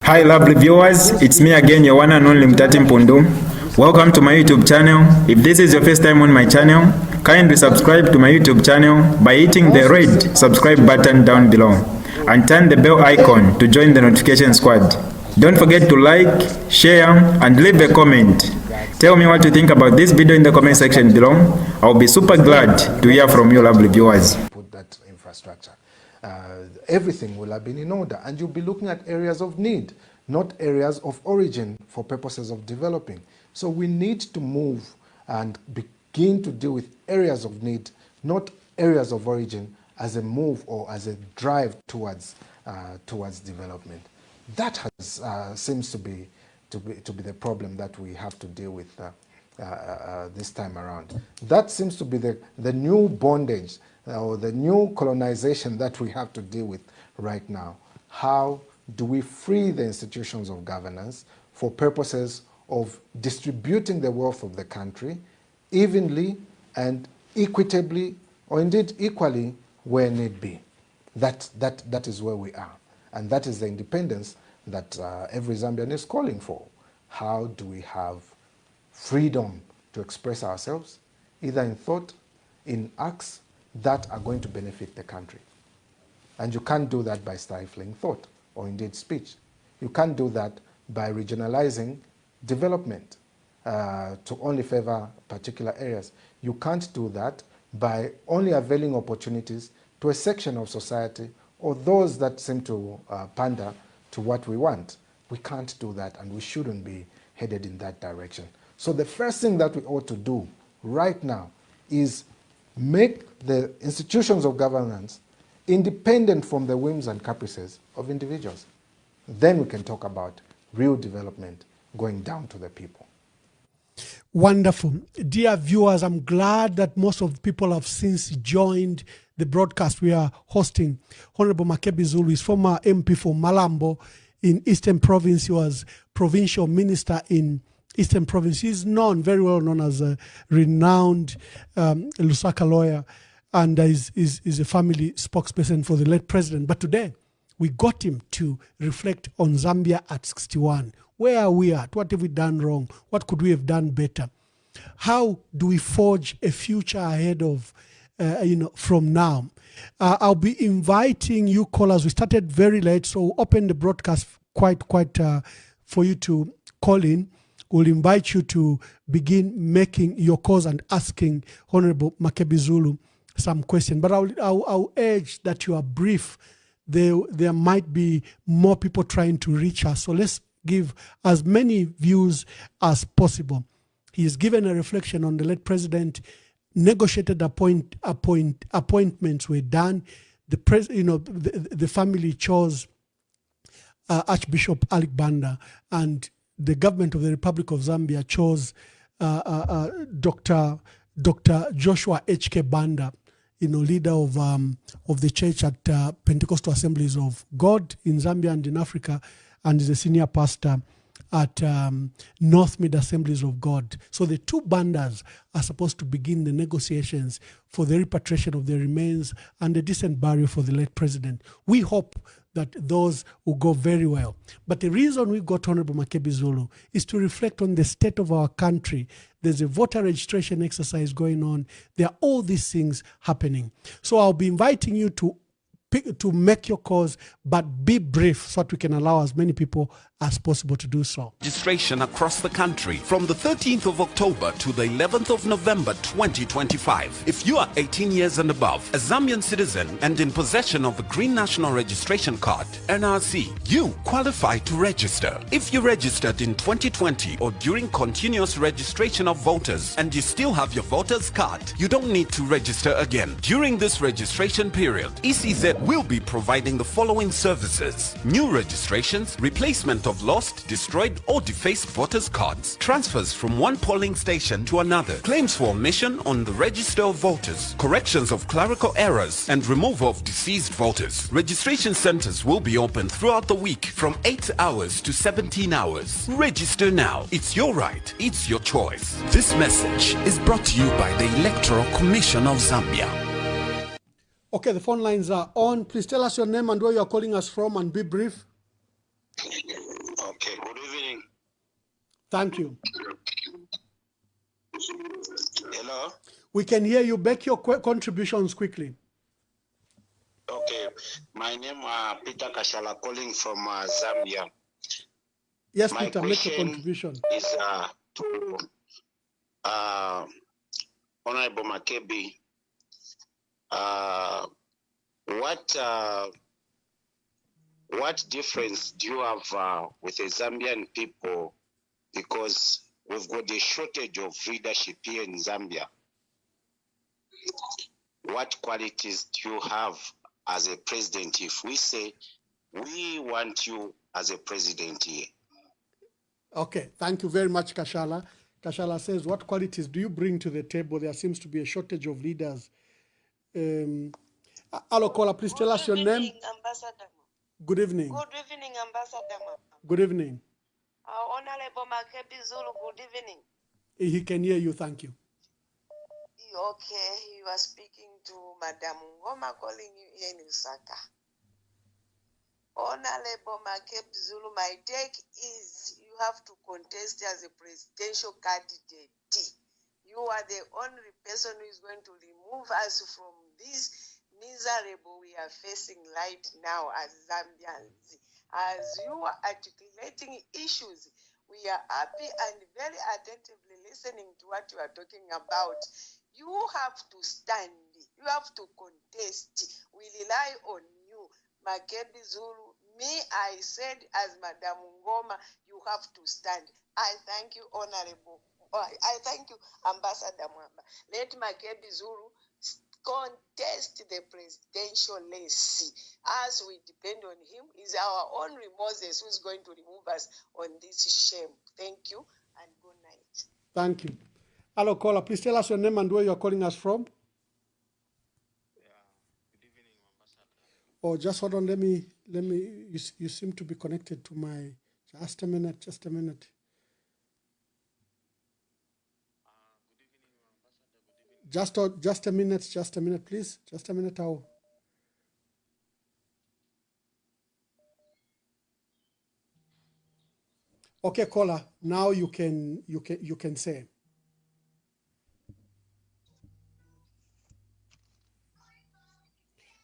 Hi lovely viewers, it's me again, your one and only Mutati Mpundu. Welcome to my YouTube channel. If this is your first time on my channel, kindly subscribe to my YouTube channel by hitting the red subscribe button down below and turn the bell icon to join the notification squad. Don't forget to like, share and leave a comment. Tell me what you think about this video in the comment section below. I'll be super glad to hear from you lovely viewers. Put that infrastructure. Everything will have been in order, and you'll be looking at areas of need, not areas of origin for purposes of developing. So we need to move and begin to deal with areas of need, not areas of origin, as a move or as a drive towards development. That has seems to be the problem that we have to deal with this time around. That seems to be the new bondage or the new colonization that we have to deal with right now. How do we free the institutions of governance for purposes of distributing the wealth of the country evenly and equitably, or indeed equally where need be? That is where we are. And that is the independence that every Zambian is calling for. How do we have freedom to express ourselves, either in thought, in acts, that are going to benefit the country? And you can't do that by stifling thought or indeed speech. You can't do that by regionalizing development to only favor particular areas. You can't do that by only availing opportunities to a section of society or those that seem to pander to what we want. We can't do that, and we shouldn't be headed in that direction. So the first thing that we ought to do right now is make the institutions of governance independent from the whims and caprices of individuals. Then we can talk about real development going down to the people. Wonderful. Dear viewers, I'm glad that most of the people have since joined the broadcast we are hosting. Honorable Makebi Zulu is former MP for Malambo in Eastern Province. He was provincial minister in Eastern Province. He's known, very well known as a renowned Lusaka lawyer, and is a family spokesperson for the late president. But today, we got him to reflect on Zambia at 61. Where are we at? What have we done wrong? What could we have done better? How do we forge a future ahead of, from now? I'll be inviting you callers. We started very late, so we'll open the broadcast quite for you to call in. We'll invite you to begin making your calls and asking Honorable Makebi Zulu some questions. But I'll urge that you are brief. There might be more people trying to reach us. So let's give as many views as possible. He has given a reflection on the late president. Negotiated appointments were done. The family chose Archbishop Alec Banda, and the government of the Republic of Zambia chose Dr. Joshua H.K. Banda, leader of the church at Pentecostal Assemblies of God in Zambia and in Africa, and is a senior pastor at North Mid Assemblies of God. So the two Bandas are supposed to begin the negotiations for the repatriation of the remains and a decent burial for the late president. We hope that those will go very well. But the reason we got Honorable Makebi Zulu is to reflect on the state of our country. There's a voter registration exercise going on. There are all these things happening. So I'll be inviting you to make your calls, but be brief so that we can allow as many people as possible to do so. Registration across the country from the 13th of October to the 11th of November 2025. If you are 18 years and above, a Zambian citizen and in possession of a Green National Registration Card, NRC, you qualify to register. If you registered in 2020 or during continuous registration of voters and you still have your voter's card, you don't need to register again. During this registration period, ECZ will be providing the following services: new registrations, replacement of lost, destroyed or defaced voters' cards, transfers from one polling station to another, claims for omission on the register of voters, corrections of clerical errors and removal of deceased voters. Registration centers will be open throughout the week from 8 hours to 17 hours. Register now. It's your right. It's your choice. This message is brought to you by the Electoral Commission of Zambia. Okay, the phone lines are on. Please tell us your name and where you are calling us from, and be brief. Okay, good evening. Thank you. Hello? We can hear you. Back your contributions quickly. Okay, my name is Peter Kashala calling from Zambia. Yes, My Peter, make your question contribution. is to Honorable Makebi. What difference do you have with the Zambian people? Because we've got a shortage of leadership here in Zambia. What qualities do you have as a president if we say we want you as a president here? Okay, thank you very much, Kashala. Kashala says, what qualities do you bring to the table? There seems to be a shortage of leaders. Hello, caller, please tell us your name. Ambassador. Good evening. Good evening, Ambassador. Good evening. Honorable Makebi Zulu, good evening. He can hear you, thank you. Okay, you are speaking to Madam Ngoma calling you here in Lusaka. Honorable Makebi Zulu, my take is you have to contest as a presidential candidate. You are the only person who is going to remove us from this miserable we are facing right now as Zambians. As you are articulating issues, we are happy and very attentively listening to what you are talking about. You have to stand. You have to contest. We rely on you. Makebi Zulu, me, I said as Madam Ngoma, you have to stand. I thank you, Honorable. I thank you, Ambassador Mwamba. Let Makebi Zulu contest the presidential race. As we depend on him, is our own Moses who's going to remove us on this shame. Thank you and good night. Thank you. Hello, caller, please tell us your name and where you're calling us from. Good evening, Ambassador. Oh, just hold on, let me, you seem to be connected to my, just a minute. Good evening, Ambassador. Good evening. Just a minute, please. Just a minute, Okay, caller, now you can say.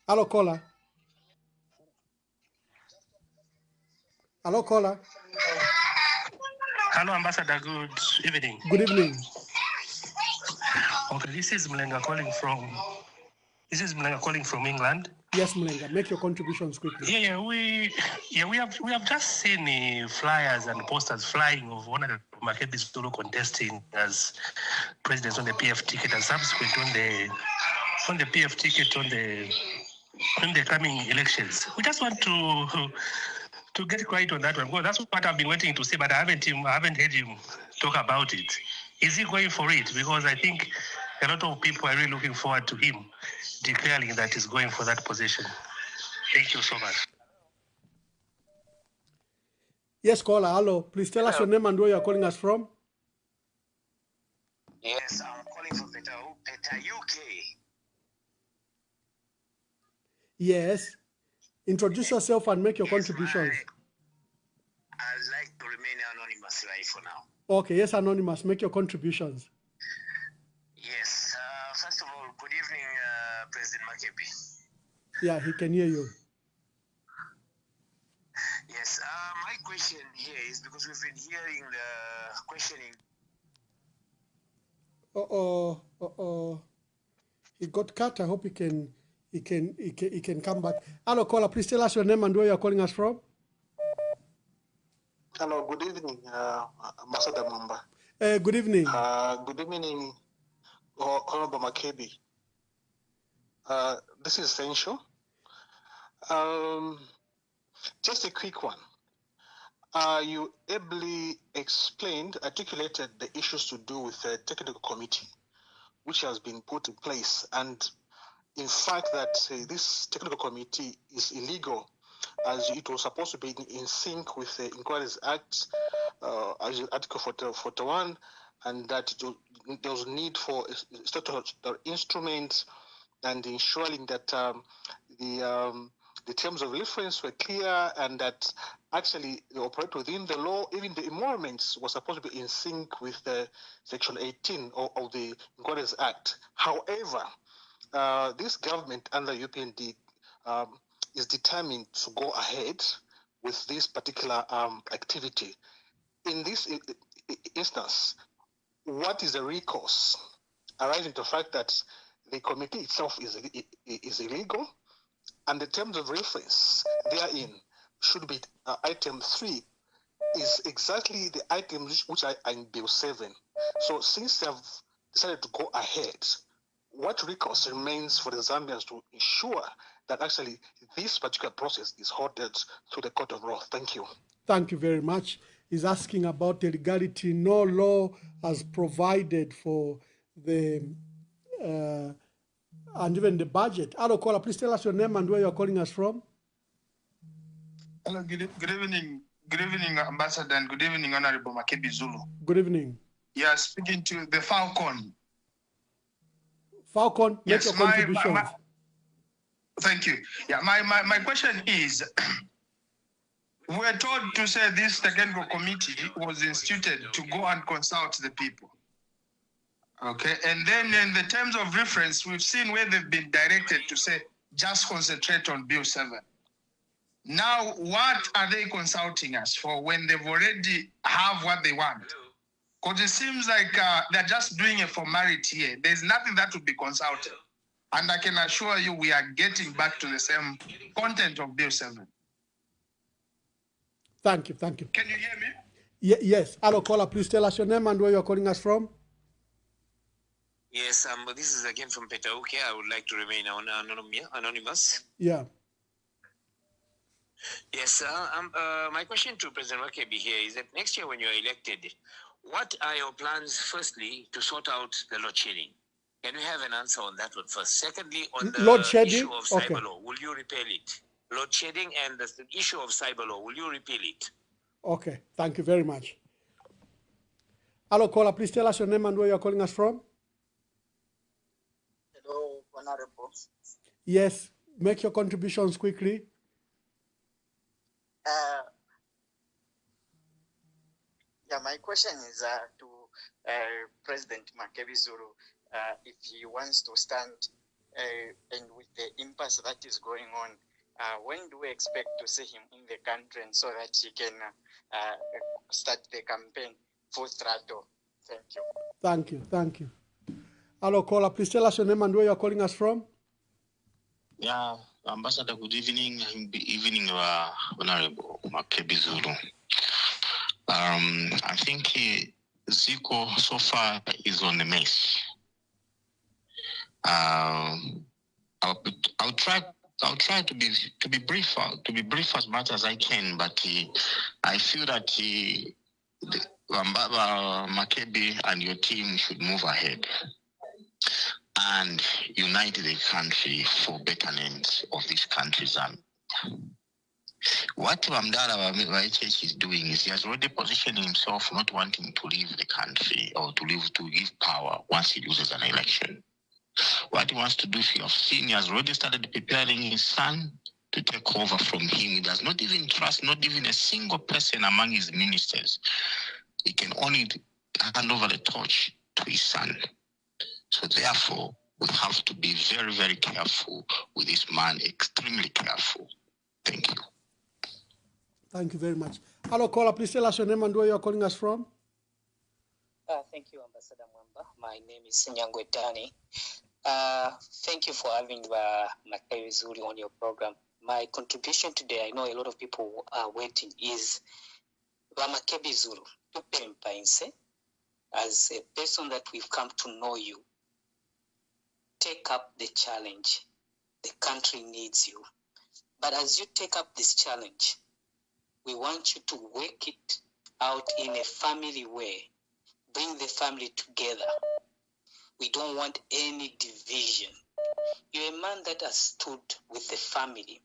Hello, caller. Hello, caller. Hello, Ambassador. Good evening. Good evening. Okay, this is Mlenga calling from England. Yes, Mlenga, make your contributions quickly. We have just seen flyers and posters flying of Honorable Makebi Zulu contesting as president on the PF ticket and subsequent on the PF ticket in the coming elections. We just want to get quiet on that one. Well, that's what I've been waiting to say, but I haven't heard him talk about it. Is he going for it? Because I think a lot of people are really looking forward to him declaring that he's going for that position. Thank you so much. Yes, caller, hello. Please tell us your name and where you're calling us from. Yes, I'm calling from Peter UK. Yes. Introduce yourself and make your contributions. I'd like to remain anonymous right for now. Okay, yes, Anonymous, make your contributions. Yes, first of all, good evening, President Makebi. Yeah, he can hear you. Yes, my question here is because we've been hearing the questioning. He got cut. I hope he can come back. Hello, caller, please tell us your name and where you're calling us from. Hello, good evening, Ambassador Mamba. Good evening. Good evening, Honorable Makebi. This is Sencho. Just a quick one. You ably articulated the issues to do with the technical committee, which has been put in place, and in fact that this technical committee is illegal, as it was supposed to be in sync with the Inquiries Act, as Article 41, and that there was need for statutory instruments and ensuring that the terms of reference were clear, and that actually operate within the law. Even the emoluments were supposed to be in sync with Section 18 of the Inquiries Act. However, this government under UPND is determined to go ahead with this particular activity. In this instance, what is the recourse arising to the fact that the committee itself is illegal, and the terms of reference therein should be item 3 is exactly the item which are in Bill 7. So since they have decided to go ahead, what recourse remains for the Zambians to ensure that actually this particular process is halted through the court of law? Thank you. Thank you very much. He's asking about the legality. No law has provided for the and even the budget. Hello, caller, please tell us your name and where you're calling us from. Hello, good evening. Good evening, Ambassador, and good evening, Honorable Makebi Zulu. Good evening. Yeah, speaking to the Falcon. Falcon, make your contribution. Thank you. Yeah, my question is, we're told to say this technical committee was instituted to go and consult the people. Okay, and then in the terms of reference, we've seen where they've been directed to say, just concentrate on Bill 7. Now, what are they consulting us for when they've already have what they want? Because it seems like they're just doing a formality here. There's nothing that would be consulted. And I can assure you we are getting back to the same content of Bill 7. Thank you, thank you. Can you hear me? Yes. Hello, caller, please tell us your name and where you're calling us from. Yes, this is again from Petauke. I would like to remain anonymous. Yeah. Yes, my question to President Makebi here is that next year when you're elected, what are your plans, firstly, to sort out the load shedding? Can we have an answer on that one first? Secondly, on the load shedding? Issue of cyber law, will you repeal it? Load shedding and the issue of cyber law, will you repeal it? Okay, thank you very much. Hello, caller, please tell us your name and where you're calling us from. Hello, Honorable. Yes, make your contributions quickly. Yeah, my question is to President Makebi Zulu, if he wants to stand and with the impasse that is going on, when do we expect to see him in the country and so that he can start the campaign full throttle? Thank you. Thank you, thank you. Hello, caller, please tell us your name and where you're calling us from. Yeah, Ambassador, good evening. Good evening, Honorable Makebi Zulu. I think Zico so far is on the mess. I'll try to be brief as much as I can, but I feel that Makebi and your team should move ahead and unite the country for betterment of this country, Zambia. What Wamdala YHH is doing is he has already positioned himself not wanting to leave the country or to give power once he loses an election. What he wants to do, if you have seen, he has already started preparing his son to take over from him. He does not even trust, not even a single person among his ministers. He can only hand over the torch to his son. So therefore, we have to be very, very careful with this man, extremely careful. Thank you. Thank you very much. Hello, caller, please tell us your name and where you're calling us from. Thank you, Ambassador Mwamba. My name is Nyangwe Dani. Thank you for having Makebi Zulu on your program. My contribution today, I know a lot of people are waiting, is Makebi Zulu. As a person that we've come to know you, take up the challenge. The country needs you. But as you take up this challenge, we want you to work it out in a family way. Bring the family together. We don't want any division. You're a man that has stood with the family.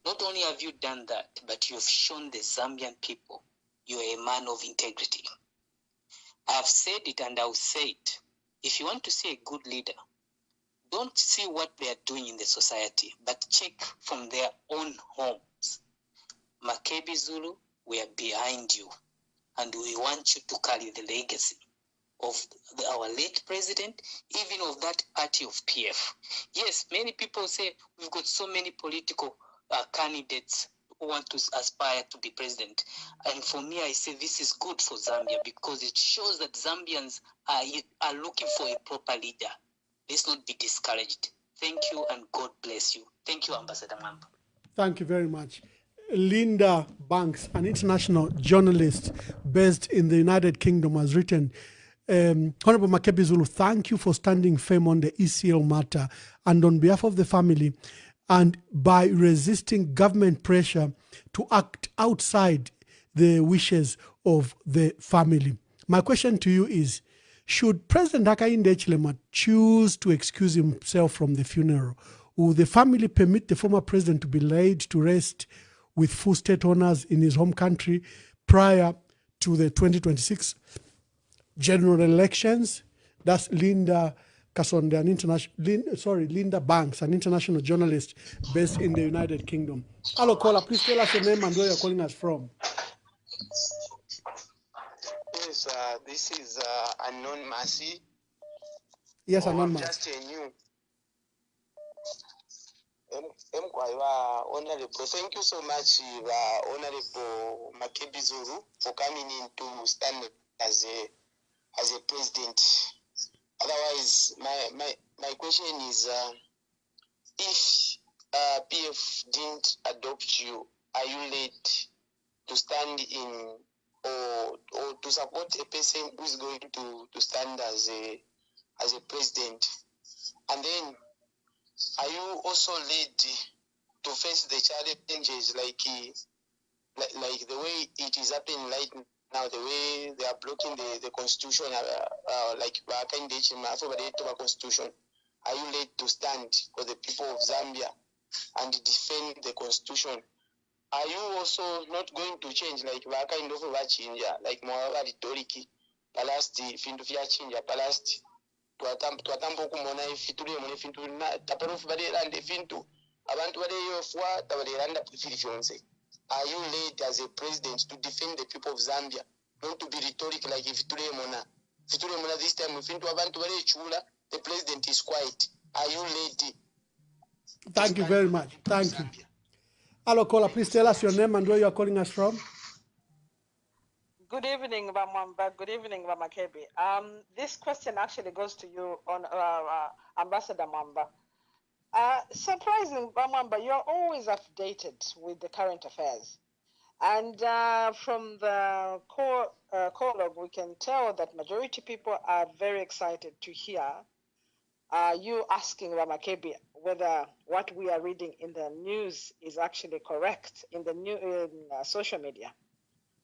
Not only have you done that, but you have shown the Zambian people you're a man of integrity. I have said it and I'll say it. If you want to see a good leader, don't see what they are doing in the society, but check from their own homes. Makebi Zulu, we are behind you, and we want you to carry the legacy of our late president, even of that party of PF. Yes, many people say we've got so many political candidates who want to aspire to be president. And for me, I say this is good for Zambia because it shows that Zambians are looking for a proper leader. Let's not be discouraged. Thank you and God bless you. Thank you, Ambassador Mamba. Thank you very much. Linda Banks, an international journalist based in the United Kingdom, has written, Honorable Makebi Zulu, thank you for standing firm on the ECL matter and on behalf of the family, and by resisting government pressure to act outside the wishes of the family. My question to you is, should President Hakainde Hichilema choose to excuse himself from the funeral, will the family permit the former president to be laid to rest with full state honors in his home country prior to the 2026 general elections? That's Linda Kasonde, Linda Banks, an international journalist based in the United Kingdom. Hello, caller. Please tell us your name and where you're calling us from. Yes, this is Unknown Mercy. Yes, Unknown Mercy. Just a new. Honorable, thank you so much, Honorable Makebi Zulu, for coming in to stand as a president. Otherwise, my question is, if PF didn't adopt you, are you late to stand in or to support a person who is going to stand as a president? And then, are you also late to face the challenges like the way it is happening right now, the way they are blocking the constitution, like the constitution? Are you late to stand for the people of Zambia and defend the constitution? Are you also not going to change like kind of like more rhetoric palasti fintu vya chinja palasti twatambo kumona ifitule mone fintu na taparofu badera and fintu abantu badeyofwa tabaliranda pifilifyonse? Are you late as a president to defend the people of Zambia, not to be rhetoric like ifitule mona this time fintu abantu badechula the president is quiet? Are you late? Thank you very much. Thank you. Hello, caller. Please tell us your name and where you are calling us from. Good evening, Bamwamba. Good evening, Makebi. This question actually goes to you, on Ambassador Mwamba. Surprising, Bamwamba, you're always updated with the current affairs. And from the prologue, we can tell that majority people are very excited to hear you asking Makebi whether what we are reading in the news is actually correct in the social media.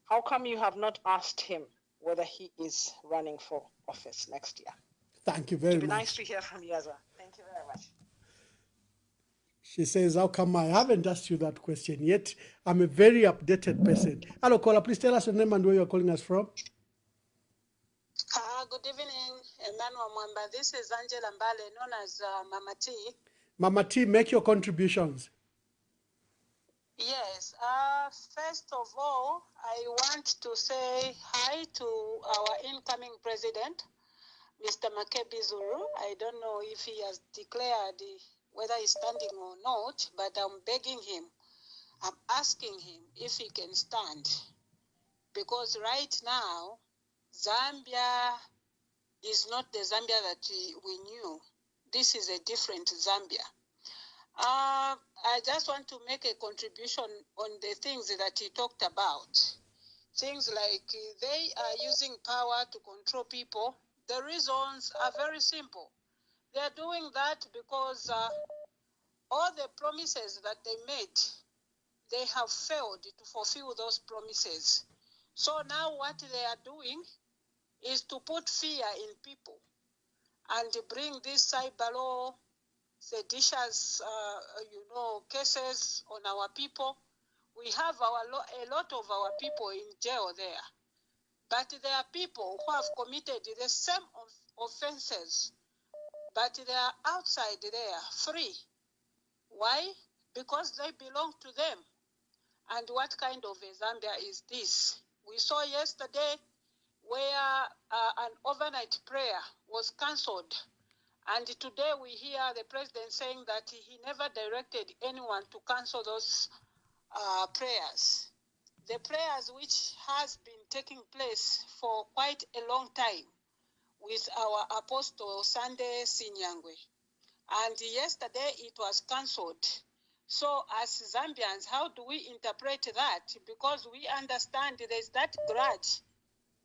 How come you have not asked him whether he is running for office next year? Thank you very much. It'd be nice to hear from you as well. Thank you very much. She says, how come I haven't asked you that question yet? I'm a very updated person. Hello, caller. Please tell us your name and where you're calling us from. Good evening, Emmanuel Mwamba. This is Angela Mbale, known as Mama T. Mama T, make your contributions. Yes. First of all, I want to say hi to our incoming president, Mr. Makebi Zulu. I don't know if he has declared whether he's standing or not, but I'm begging him. I'm asking him if he can stand. Because right now, Zambia is not the Zambia that we knew. This is a different Zambia. I just want to make a contribution on the things that he talked about. Things like they are using power to control people. The reasons are very simple. They are doing that because all the promises that they made, they have failed to fulfill those promises. So now what they are doing is to put fear in people and to bring this cyber law, seditious, cases on our people. We have a lot of our people in jail there. But there are people who have committed the same offenses, but they are outside there, free. Why? Because they belong to them. And what kind of a Zambia is this? We saw yesterday where an overnight prayer was cancelled. And today we hear the president saying that he never directed anyone to cancel those prayers. The prayers which has been taking place for quite a long time with our Apostle Sunday Sinyangwe. And yesterday it was cancelled. So as Zambians, how do we interpret that? Because we understand there's that grudge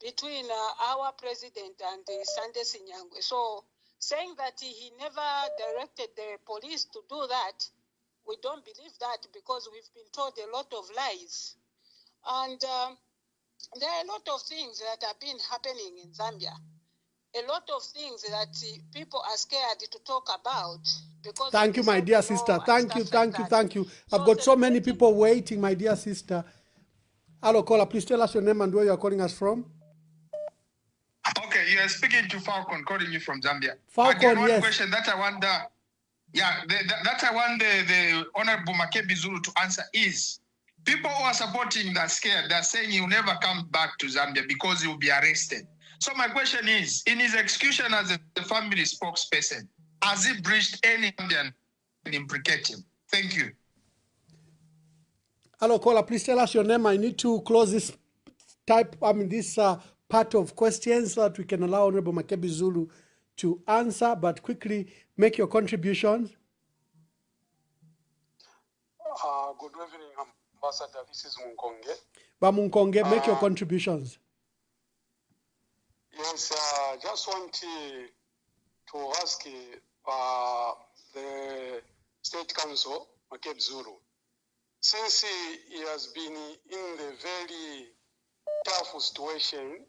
between our president and Sunday Sinyangwe. So saying that he never directed the police to do that, we don't believe that because we've been told a lot of lies. And there are a lot of things that have been happening in Zambia. A lot of things that people are scared to talk about. Because thank you, my dear sister. Thank you, thank you, thank you. I've got so many people waiting, my dear sister. Hello, caller. Please tell us your name and where you are calling us from. Okay, you are speaking to Falcon, calling you from Zambia. Falcon, again, one yes. question that I want that I want the Honorable Makebi Zulu to answer is, people who are supporting that scared, they're saying he'll never come back to Zambia because he will be arrested. So my question is, in his execution as a family spokesperson, has he breached any Zambian and implicate him? Thank you. Hello, caller. Please tell us your name. I need to close this part of questions so that we can allow Honorable Makebi Zulu to answer, but quickly make your contributions. Good evening, Ambassador. This is Munkonge. Munkonge, make your contributions. Yes, just want to ask the State Council, Makebi Zulu, since he has been in the very tough situation,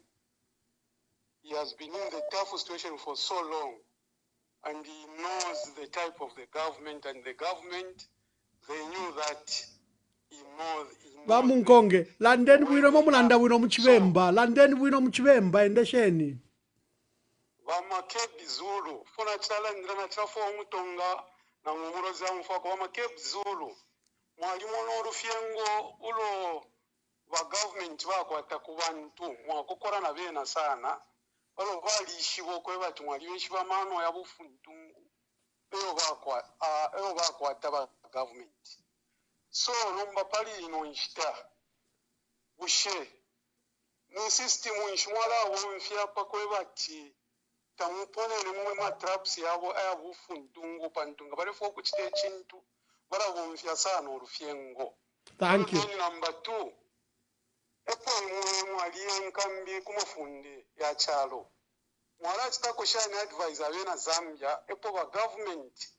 he has been in the tough situation for so long, and he knows the type of the government, and the government, they knew that he knows. Munkonge, London wino mulanda wino muchivemba, London wino muchivemba endesheni. Makebi Zulu, funa chala ndirana chafo omutonga na mumuroza mfako Makebi Zulu, mwalimu n'olufyengo ulo wa government bakwata ku bantu mwakukora na bena sana olo balishibo kwe bati mwalimu shiba mano ya bufuntungu eyo bakwata ba government. So nomba pali ino nshita bushe ni system nshimwala wonfya pa kwe bati tamupone ni mwe matraps yabo abufuntungu pantunga bale fo kuchite chintu bala wonfya sana olufyengo. Thank you. Number 2, epo mwali nkambi kumufunde ya chalo mwala chitako shani advise abena Zambia epo ba government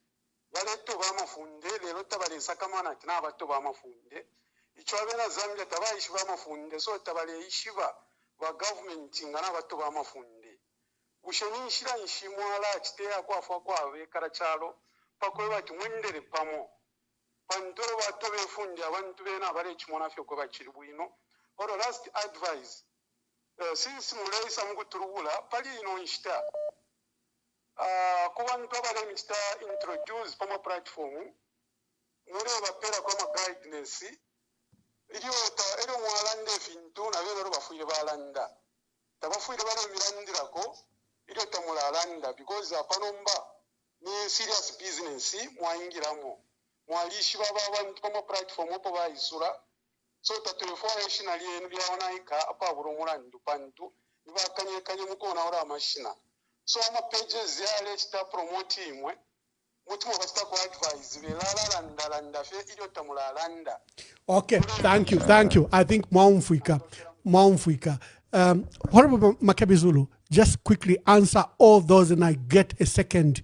baleto bamafunde lero tabalesa kamana tina abato bamafunde icho abena Zambia tabayishi bamafunde so tabale ishiba ba government ngana abato bamafunde usheni shira nshimwala chiteya kwafa kwawe kara chalo pakwe bati mwendere pamo pantoro bato befunde abantu bena bale chimona fyo ko bachiri bwino. Or last advice, since Mulesa Muguturula, Pali no Insta, Kuban Tobale Mista introduced from a platform, Mureva Pera Koma guidance, Idiota, Edo Walande Fintuna, Vero Fuivalanda, Tabafuivala Mirandirako, Idiota Mulalanda, because Panomba, ni serious business, Mwangiramo, Mwalishi Baba went from a platform, Opova Isura. So tatulifuayeshi na liye nubyaona ika apa burumura ndupantu nibakanye kanye mukona ora mashina. So ama pages yale chita promote imwe mutumo basta ku advise belala landa fe iyo tamulalanda. Okay, thank you. I think Mwaumfika. Honorable Makebi Zulu, just quickly answer all those and I get a second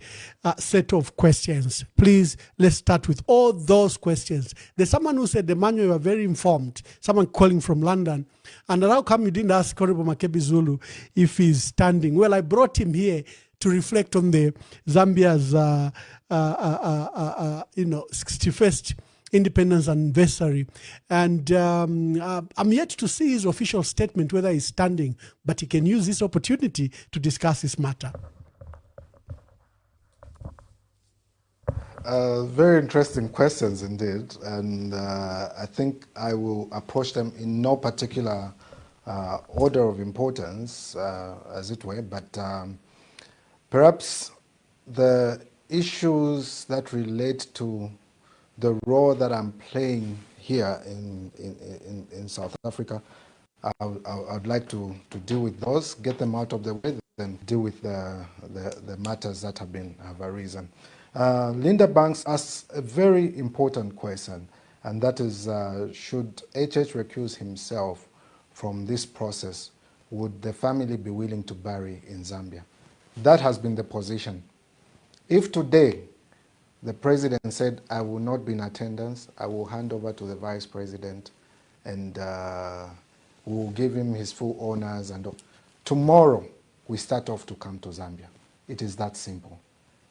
set of questions. Please, let's start with all those questions. There's someone who said, Emmanuel, you are very informed. Someone calling from London. And how come you didn't ask Honorable Makebi Zulu if he's standing? Well, I brought him here to reflect on the Zambia's 61st independence anniversary, and I'm yet to see his official statement whether he's standing, but he can use this opportunity to discuss this matter. Very interesting questions indeed, and I think I will approach them in no particular order of importance, as it were, but perhaps the issues that relate to the role that I'm playing here in South Africa, I'd like to deal with those, get them out of the way, then deal with the matters that have arisen. Linda Banks asks a very important question, and that is, should HH recuse himself from this process? Would the family be willing to bury in Zambia? That has been the position. If today the president said, I will not be in attendance, I will hand over to the vice president, and we will give him his full honors, and tomorrow we start off to come to Zambia. It is that simple.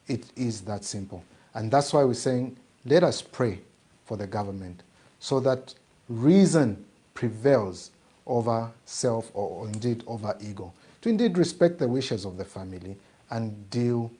It is that simple. And that's why we're saying, let us pray for the government so that reason prevails over self, or indeed over ego, to indeed respect the wishes of the family and do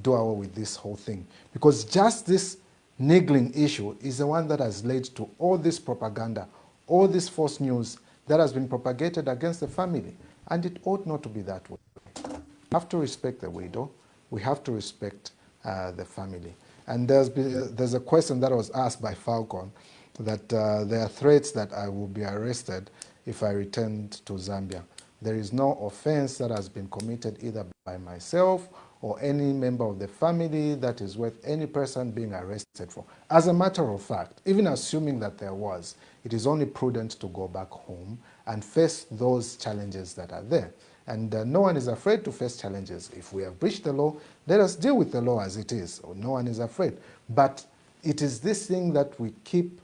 away with this whole thing. Because just this niggling issue is the one that has led to all this propaganda, all this false news that has been propagated against the family. And it ought not to be that way. We have to respect the widow. We have to respect the family. And there's a question that was asked by Falcon, that there are threats that I will be arrested if I return to Zambia. There is no offense that has been committed either by myself or any member of the family that is worth any person being arrested for. As a matter of fact, even assuming that there was, it is only prudent to go back home and face those challenges that are there. And no one is afraid to face challenges. If we have breached the law, let us deal with the law as it is. No one is afraid. But it is this thing that we keep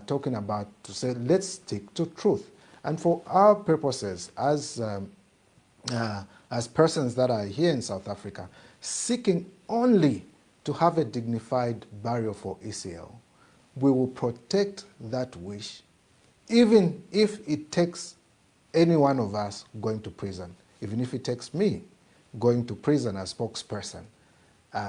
talking about, to say, let's stick to truth. And for our purposes, as persons that are here in South Africa, seeking only to have a dignified burial for ECL, we will protect that wish, even if it takes any one of us going to prison, even if it takes me going to prison as spokesperson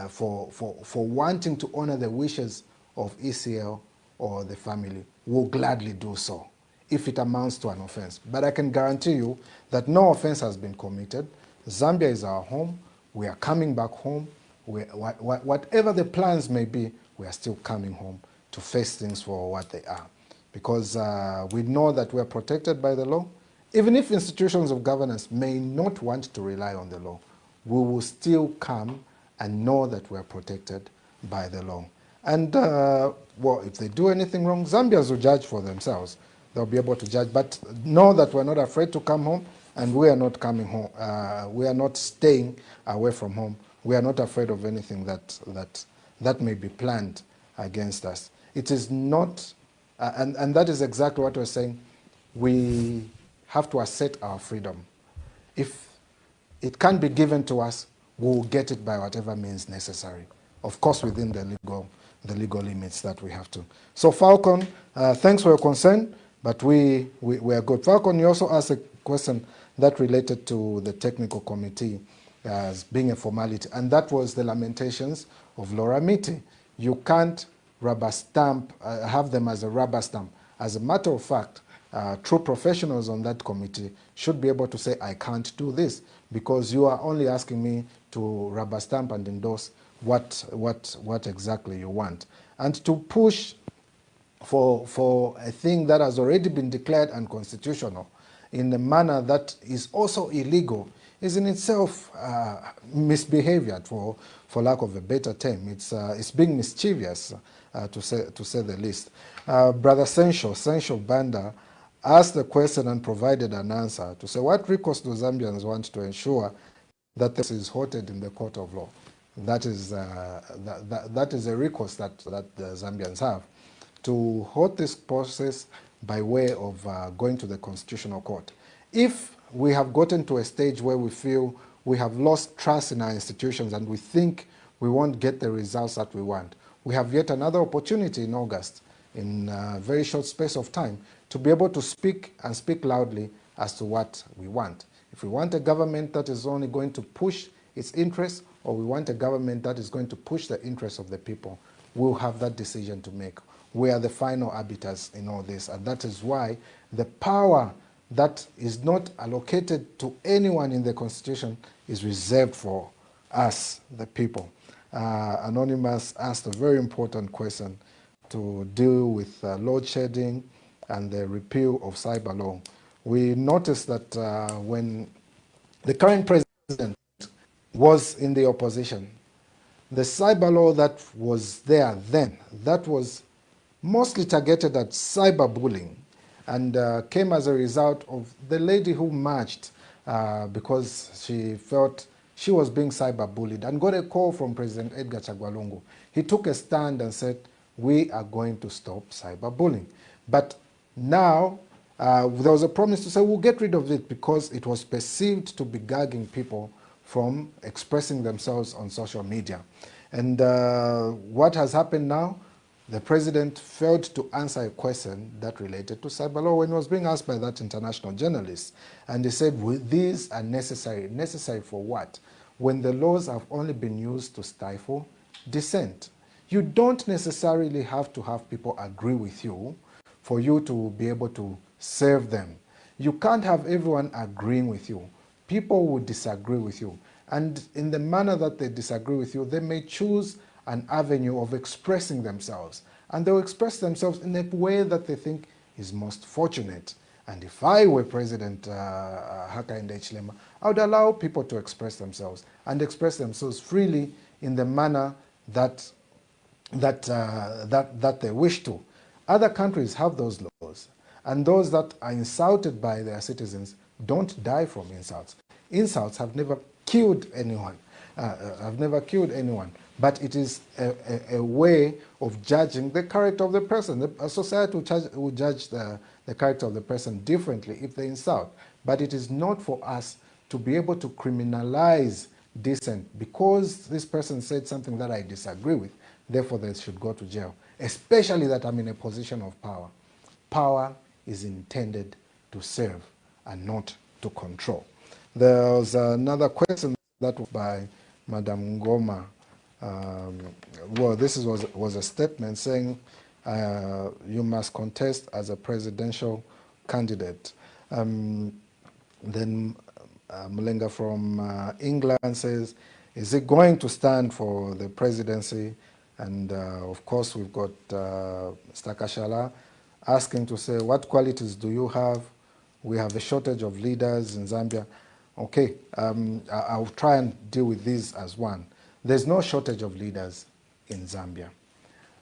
for wanting to honor the wishes of ECL or the family. We'll gladly do so if it amounts to an offense. But I can guarantee you that no offense has been committed. Zambia is our home. We are coming back home. Whatever the plans may be, we are still coming home to face things for what they are. Because we know that we are protected by the law. Even if institutions of governance may not want to rely on the law, we will still come and know that we are protected by the law. And, well, if they do anything wrong, Zambians will judge for themselves. They'll be able to judge. But know that we're not afraid to come home, and we are not coming home. We are not staying away from home. We are not afraid of anything that may be planned against us. It is not, and that is exactly what we're saying. We have to assert our freedom. If it can be given to us, we'll get it by whatever means necessary. Of course, within the legal limits that we have to. So Falcon, thanks for your concern, but we are good. Falcon, you also asked a question that related to the technical committee as being a formality, and that was the lamentations of Laura Miti. You can't rubber stamp, have them as a rubber stamp. As a matter of fact, true professionals on that committee should be able to say, I can't do this, because you are only asking me to rubber stamp and endorse what exactly you want. And to push for a thing that has already been declared unconstitutional in a manner that is also illegal is in itself misbehavior, for lack of a better term. It's being mischievous, to say the least. Brother Sencho Banda asked the question and provided an answer to say, what recourse do Zambians want to ensure that this is halted in the court of law? That is a recourse that the Zambians have, to halt this process by way of going to the Constitutional Court. If we have gotten to a stage where we feel we have lost trust in our institutions and we think we won't get the results that we want, we have yet another opportunity in August, in a very short space of time, to be able to speak and speak loudly as to what we want. If we want a government that is only going to push its interests, or we want a government that is going to push the interests of the people, will have that decision to make. We are the final arbiters in all this, and that is why the power that is not allocated to anyone in the Constitution is reserved for us, the people. Anonymous asked a very important question to deal with load shedding and the repeal of cyber law. We noticed that when the current president was in the opposition, the cyber law that was there then, that was mostly targeted at cyberbullying, and came as a result of the lady who marched because she felt she was being cyberbullied and got a call from President Edgar Chagwa Lungu. He took a stand and said, we are going to stop cyberbullying. But now there was a promise to say we'll get rid of it because it was perceived to be gagging people from expressing themselves on social media. And what has happened now? The president failed to answer a question that related to cyber law when he was being asked by that international journalist. And he said, well, these are necessary. Necessary for what? When the laws have only been used to stifle dissent. You don't necessarily have to have people agree with you for you to be able to serve them. You can't have everyone agreeing with you. People will disagree with you. And in the manner that they disagree with you, they may choose an avenue of expressing themselves. And they'll express themselves in a way that they think is most fortunate. And if I were President Hakainde Hichilema, I would allow people to express themselves and express themselves freely in the manner that they wish to. Other countries have those laws. And those that are insulted by their citizens don't die from insults. Insults have never killed anyone. But it is a way of judging the character of the person. A society will judge the character of the person differently if they insult. But it is not for us to be able to criminalize dissent because this person said something that I disagree with, therefore they should go to jail, especially that I'm in a position of power. Power is intended to serve and not to control. There was another question that was by Madam Ngoma. Well, this was a statement saying you must contest as a presidential candidate. Then Mulenga from England says, is he going to stand for the presidency? And of course, we've got Mr. Kashala asking to say, what qualities do you have? We have a shortage of leaders in Zambia. Okay, I'll try and deal with this as one. There's no shortage of leaders in Zambia.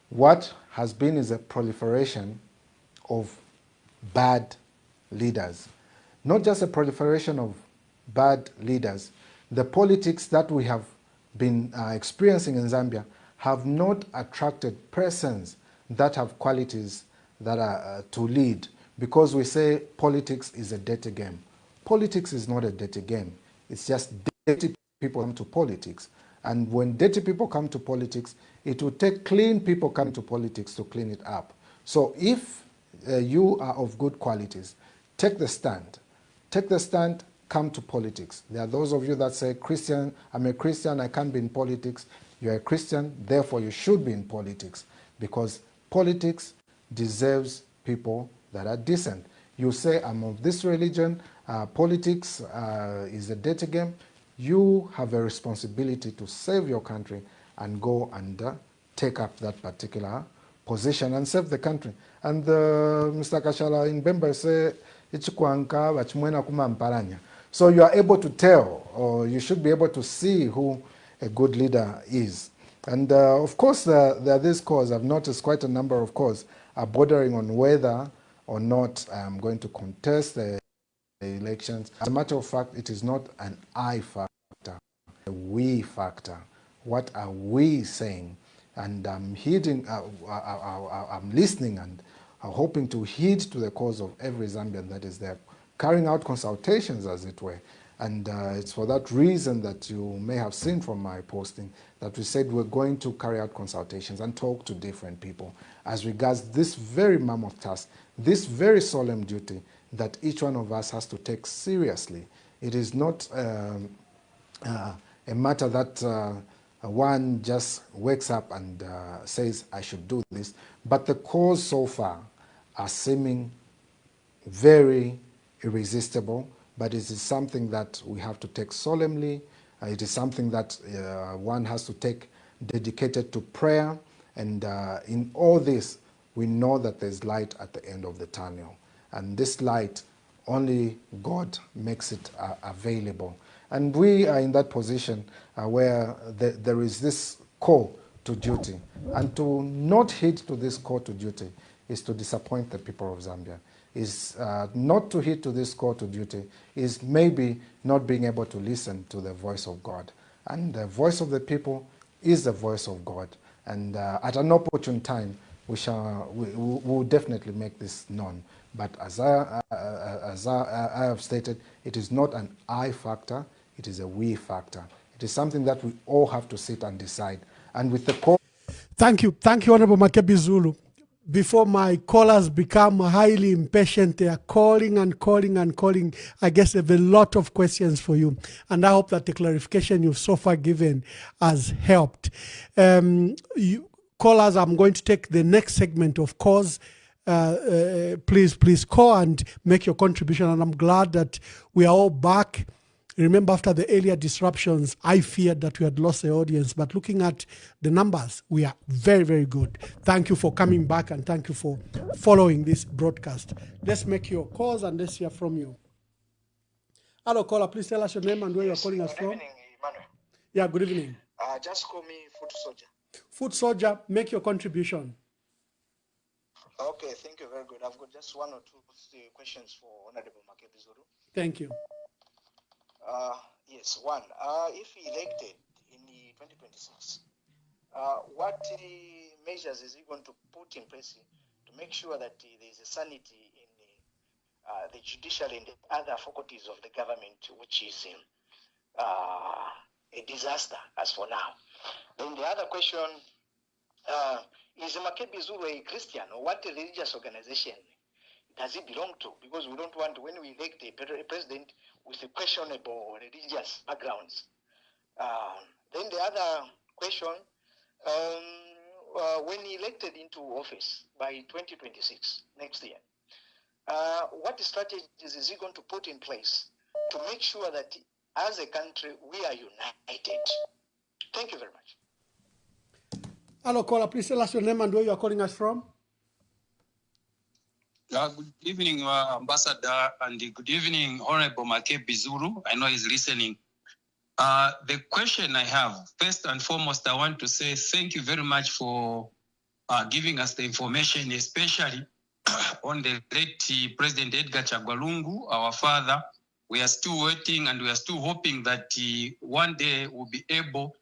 What has been is a proliferation of bad leaders. Not just a proliferation of bad leaders. The politics that we have been experiencing in Zambia have not attracted persons that have qualities that are to lead, because we say politics is a dirty game. Politics is not a dirty game. It's just dirty people come to politics. And when dirty people come to politics, it will take clean people coming to politics to clean it up. So if you are of good qualities, take the stand. Take the stand, come to politics. There are those of you that say, Christian, I'm a Christian, I can't be in politics. You're a Christian, therefore you should be in politics, because politics deserves people that are decent. You say, I'm of this religion, politics is a dirty game. You have a responsibility to save your country and go and take up that particular position and save the country. And Mr. Kashala in Bemba say, so you are able to tell, or you should be able to see who a good leader is. And of course, there are these calls. I've noticed quite a number of calls are bordering on whether or not I'm going to contest the elections. As a matter of fact, it is not an I factor, a we factor. What are we saying? And I'm heeding, I'm listening and hoping to heed to the cause of every Zambian that is there, carrying out consultations, as it were. And it's for that reason that you may have seen from my posting that we said we're going to carry out consultations and talk to different people as regards this very mammoth task, this very solemn duty that each one of us has to take seriously. It is not a matter that one just wakes up and says, I should do this. But the cause so far are seeming very irresistible, but it is something that we have to take solemnly. It is something that one has to take dedicated to prayer. And in all this, we know that there's light at the end of the tunnel. And this light, only God makes it available. And we are in that position where there is this call to duty. And to not heed to this call to duty is to disappoint the people of Zambia. Is not to heed to this call to duty, is maybe not being able to listen to the voice of God. And the voice of the people is the voice of God. And at an opportune time, we will definitely make this known. But as I have stated, it is not an I factor, it is a we factor. It is something that we all have to sit and decide. And with the call... Thank you, Honorable Makebi Zulu. Before my callers become highly impatient, they are calling and calling and calling. I guess they have a lot of questions for you. And I hope that the clarification you've so far given has helped. Callers, I'm going to take the next segment of calls. Please call and make your contribution. And I'm glad that we are all back. Remember, after the earlier disruptions, I feared that we had lost the audience. But looking at the numbers, we are very, very good. Thank you for coming back and thank you for following this broadcast. Let's make your calls and let's hear from you. Hello, caller. Please tell us your name and where you're calling us from. Good evening, Emmanuel. Yeah, good evening. Just call me Foot Soldier. Foot Soldier, make your contribution. Okay, thank you very good. I've got just one or two questions for Honorable Makebi Zulu. Thank you. Yes, one. If he elected in 2026, what measures is he going to put in place to make sure that there is a sanity in the judicial and the other faculties of the government, which is a disaster as for now? Then the other question, is Makebi Zulu a Christian, or what religious organization does he belong to? Because we don't want, when we elect a president with a questionable religious backgrounds. Then the other question, when he elected into office by 2026, next year, what strategies is he going to put in place to make sure that as a country we are united? Thank you very much. Hello, caller. Please tell us your name and where you are calling us from. Good evening, Ambassador, and good evening, Honorable Makebi Zulu. I know he's listening. The question I have, first and foremost, I want to say thank you very much for giving us the information, especially on the late President Edgar Chagwalungu, our father. We are still waiting and we are still hoping that one day we'll be able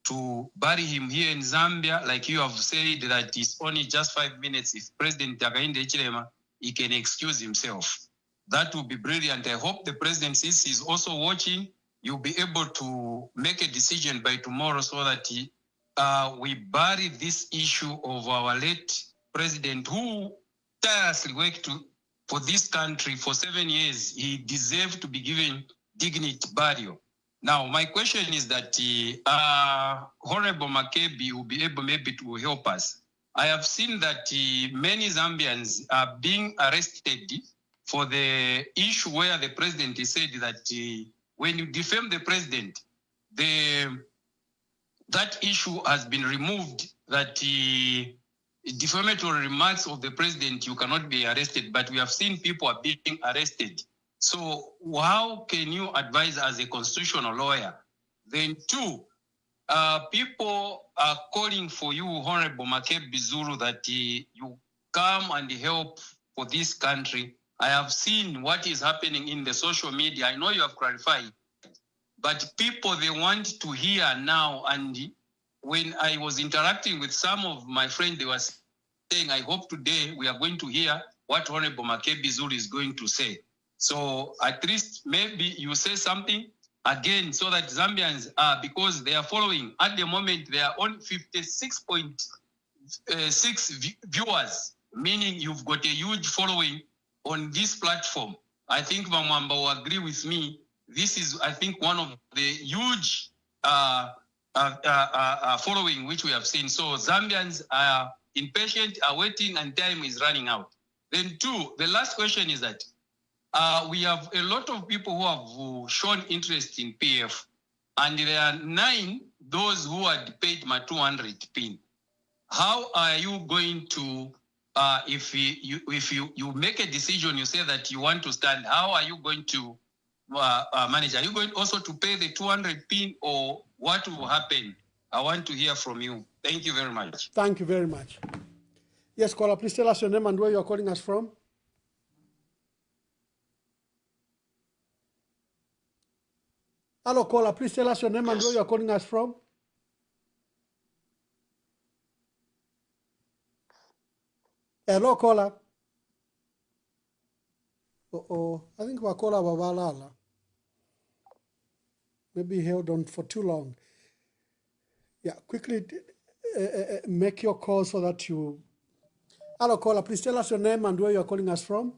to bury him here in Zambia. Like you have said, that it's only just 5 minutes. If President Hakainde Hichilema, he can excuse himself. That would be brilliant. I hope the president, since he's also watching, you'll be able to make a decision by tomorrow so that we bury this issue of our late president who tirelessly worked for this country for 7 years. He deserved to be given dignity burial. Now, my question is that Honorable Makebi will be able maybe to help us. I have seen that many Zambians are being arrested for the issue where the president said that when you defame the president, that issue has been removed, that defamatory remarks of the president, you cannot be arrested, but we have seen people are being arrested. So how can you advise as a constitutional lawyer? Then two, people are calling for you, Honorable Makebi Zulu, that you come and help for this country. I have seen what is happening in the social media. I know you have clarified, but people, they want to hear now. And when I was interacting with some of my friends, they were saying, I hope today we are going to hear what Honorable Makebi Zulu is going to say. So at least maybe you say something again so that Zambians because they are following. At the moment, they are on 56.6 viewers, meaning you've got a huge following on this platform. I think Mamwamba will agree with me. This is, I think, one of the huge following which we have seen. So Zambians are impatient, are waiting, and time is running out. Then two, the last question is that we have a lot of people who have shown interest in PF, and there are 9 those who had paid my 200 pin. How are you going to, if you make a decision, you say that you want to stand, how are you going to manage? Are you going also to pay the 200 pin, or what will happen? I want to hear from you. Thank you very much. Thank you very much. Yes, caller, please tell us your name and where you are calling us from. Hello, caller, please tell us your name and where you are calling us from. Hello, caller. I think we're caller Babalala. Maybe he held on for too long. Yeah, quickly make your call so that you... Hello, caller, please tell us your name and where you are calling us from.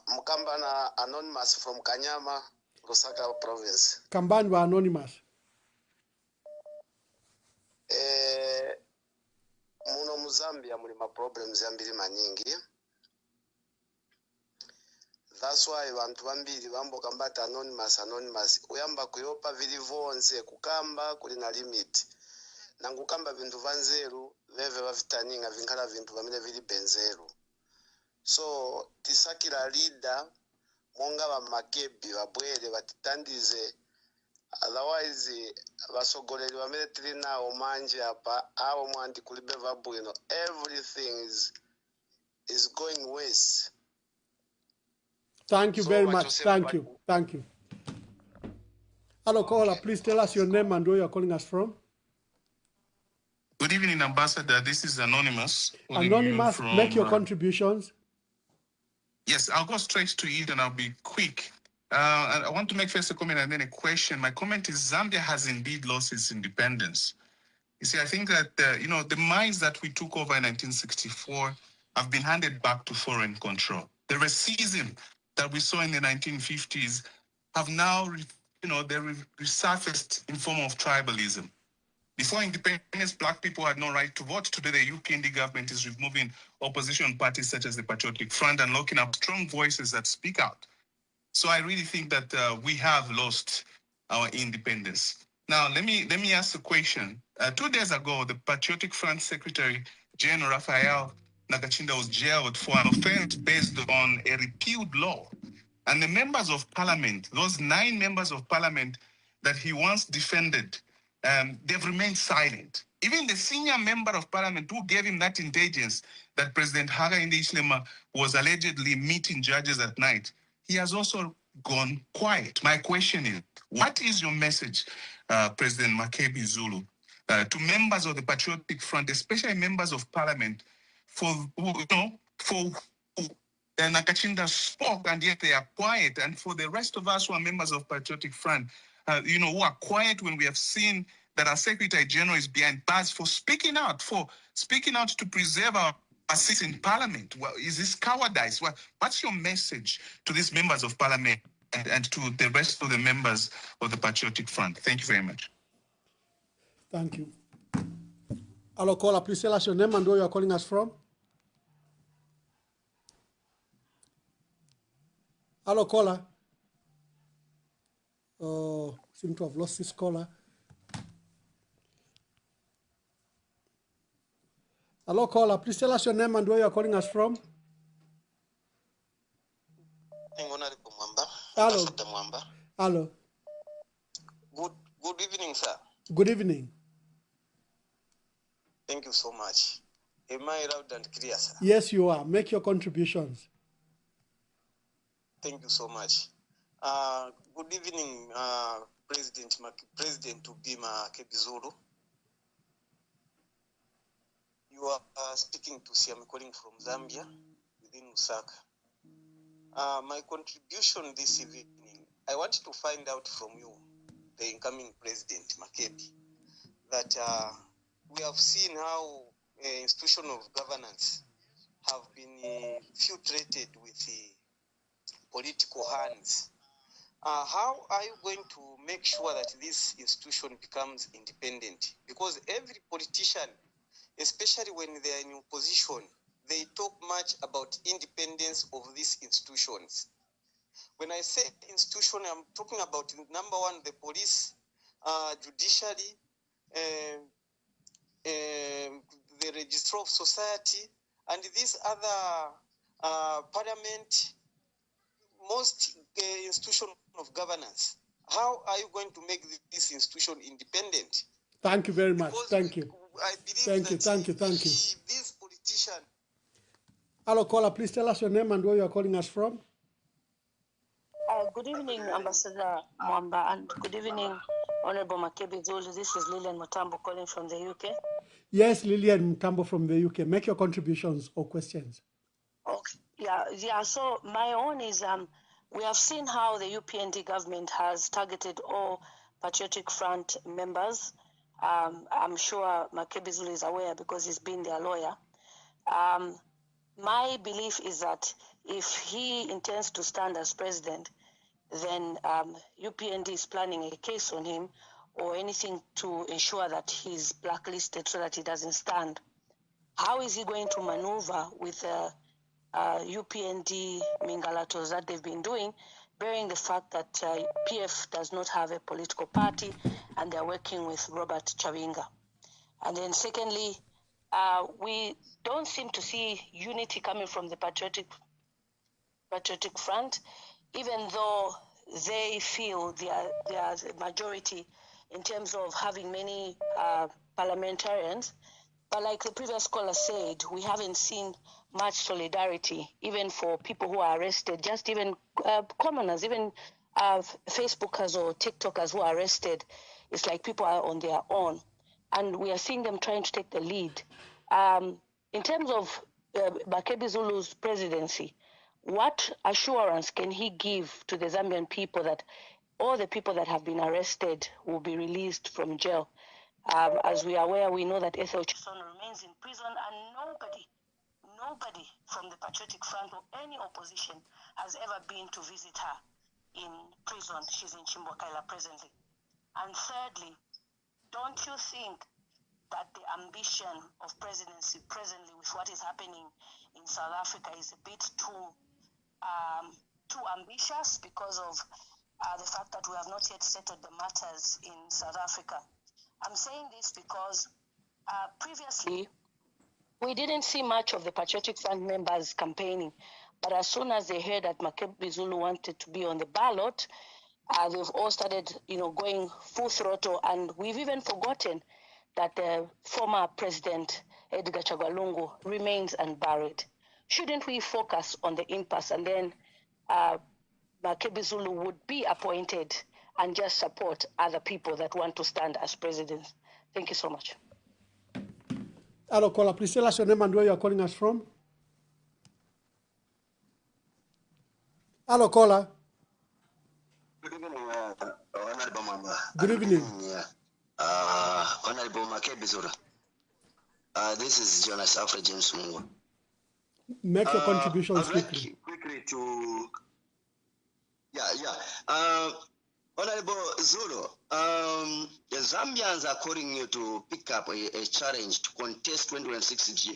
Mukambana Anonymous from Kanyama, Lusaka province. Kambani Anonymous. Muno Muzambia mulima problems yambiri manyingi. That's why vantu vambiri vambo kambata anonymous uyamba kuyopa vili vonse kukamba kulina limit. Nangukamba vintu vanzeru veve vavitaninga vinkhala vintu vamene vili benzeru. So tisakira leader monga wa Makebi wabwere watitandize, otherwise vasogoleri vamene tili nawo manje apa awo mwandi kulibe vabwino. Everything is going worse. Thank you very much. Thank you. Thank you. Hello, caller, please tell us your name and where you are calling us from. Good evening, Ambassador. This is Anonymous. Anonymous, from, make your contributions. Yes, I'll go straight to it and I'll be quick. I want to make first a comment and then a question. My comment is Zambia has indeed lost its independence. You see, I think that, the mines that we took over in 1964 have been handed back to foreign control. The racism that we saw in the 1950s have now, resurfaced in form of tribalism. Before independence, black people had no right to vote. Today, the UPND government is removing opposition parties such as the Patriotic Front and locking up strong voices that speak out. So I really think that we have lost our independence. Now, let me ask a question. 2 days ago, the Patriotic Front Secretary General Raphael Nakachinda was jailed for an offense based on a repealed law. And the members of parliament, those 9 members of parliament that he once defended, they've remained silent. Even the senior member of parliament who gave him that intelligence that President Hakainde Hichilema was allegedly meeting judges at night, he has also gone quiet. My question is, what is your message, President Makebi Zulu, to members of the Patriotic Front, especially members of parliament, for Nakachinda spoke and yet they are quiet, and for the rest of us who are members of Patriotic Front, who are quiet when we have seen that our Secretary General is behind bars for speaking out to preserve our seats in Parliament? Well, is this cowardice? What's your message to these members of Parliament and to the rest of the members of the Patriotic Front? Thank you very much. Thank you. Hello, caller, please tell us your name and where you are calling us from. Hello, caller. Oh, seem to have lost this caller. Hello, caller. Please tell us your name and where you are calling us from. Hello. Hello. Good evening, sir. Good evening. Thank you so much. Am I loud and clear, sir? Yes, you are. Make your contributions. Thank you so much. Good evening, President Tubima Kebizulu. You are speaking to Siam, calling from Zambia, within Lusaka. My contribution this evening, I want to find out from you, the incoming President Makebi, that we have seen how institution of governance have been filtrated with the political hands. how are you going to make sure that this institution becomes independent? Because every politician, especially when they are in opposition, they talk much about independence of these institutions. When I say institution, I'm talking about, number one, the police, judiciary, the registrar of society, and these other parliament, most institution of governance. How are you going to make this institution independent? Thank you very much. Thank you. I believe Thank you. These politicians. Hello, caller. Please tell us your name and where you are calling us from. Good evening, Ambassador Mwamba, and good evening, Honorable Makebi Zulu. This is Lilian Mutambo calling from the UK. Yes, Lilian Mutambo from the UK. Make your contributions or questions. Okay. Yeah. So my own is we have seen how the UPND government has targeted all Patriotic Front members. I'm sure Makebi Zulu is aware because he's been their lawyer. My belief is that if he intends to stand as president, then UPND is planning a case on him or anything to ensure that he's blacklisted so that he doesn't stand. How is he going to maneuver with UPND Mingalatos that they've been doing, bearing the fact that PF does not have a political party and they're working with Robert Chavinga? And then secondly, we don't seem to see unity coming from the Patriotic Front, even though they feel they are the majority in terms of having many parliamentarians. But like the previous caller said, we haven't seen much solidarity, even for people who are arrested, just even commoners, even Facebookers or TikTokers who are arrested. It's like people are on their own. And we are seeing them trying to take the lead. In terms of Makebi Zulu's presidency, what assurance can he give to the Zambian people that all the people that have been arrested will be released from jail? As we are aware, we know that Ethel Chisona remains in prison, and nobody from the Patriotic Front or any opposition has ever been to visit her in prison. She's in Chimbokaila presently. And thirdly, don't you think that the ambition of presidency presently with what is happening in South Africa is a bit too ambitious because of the fact that we have not yet settled the matters in South Africa? I'm saying this because previously we didn't see much of the Patriotic Front members campaigning, but as soon as they heard that Makebi Zulu wanted to be on the ballot, they've all started, going full throttle, and we've even forgotten that the former president Edgar Chagwa Lungu remains unburied. Shouldn't we focus on the impasse, and then Makebi Zulu would be appointed and just support other people that want to stand as presidents? Thank you so much. Hello, caller. Please tell us your name and where you are calling us from. Hello, caller. Good evening, Honorable Mamba. Good evening. Honorable Makebi Zulu. This is Jonas Alfred James Mungo. Make your contributions quickly. Quickly to... Honorable Zulu, the Zambians are calling you to pick up a challenge to contest 2016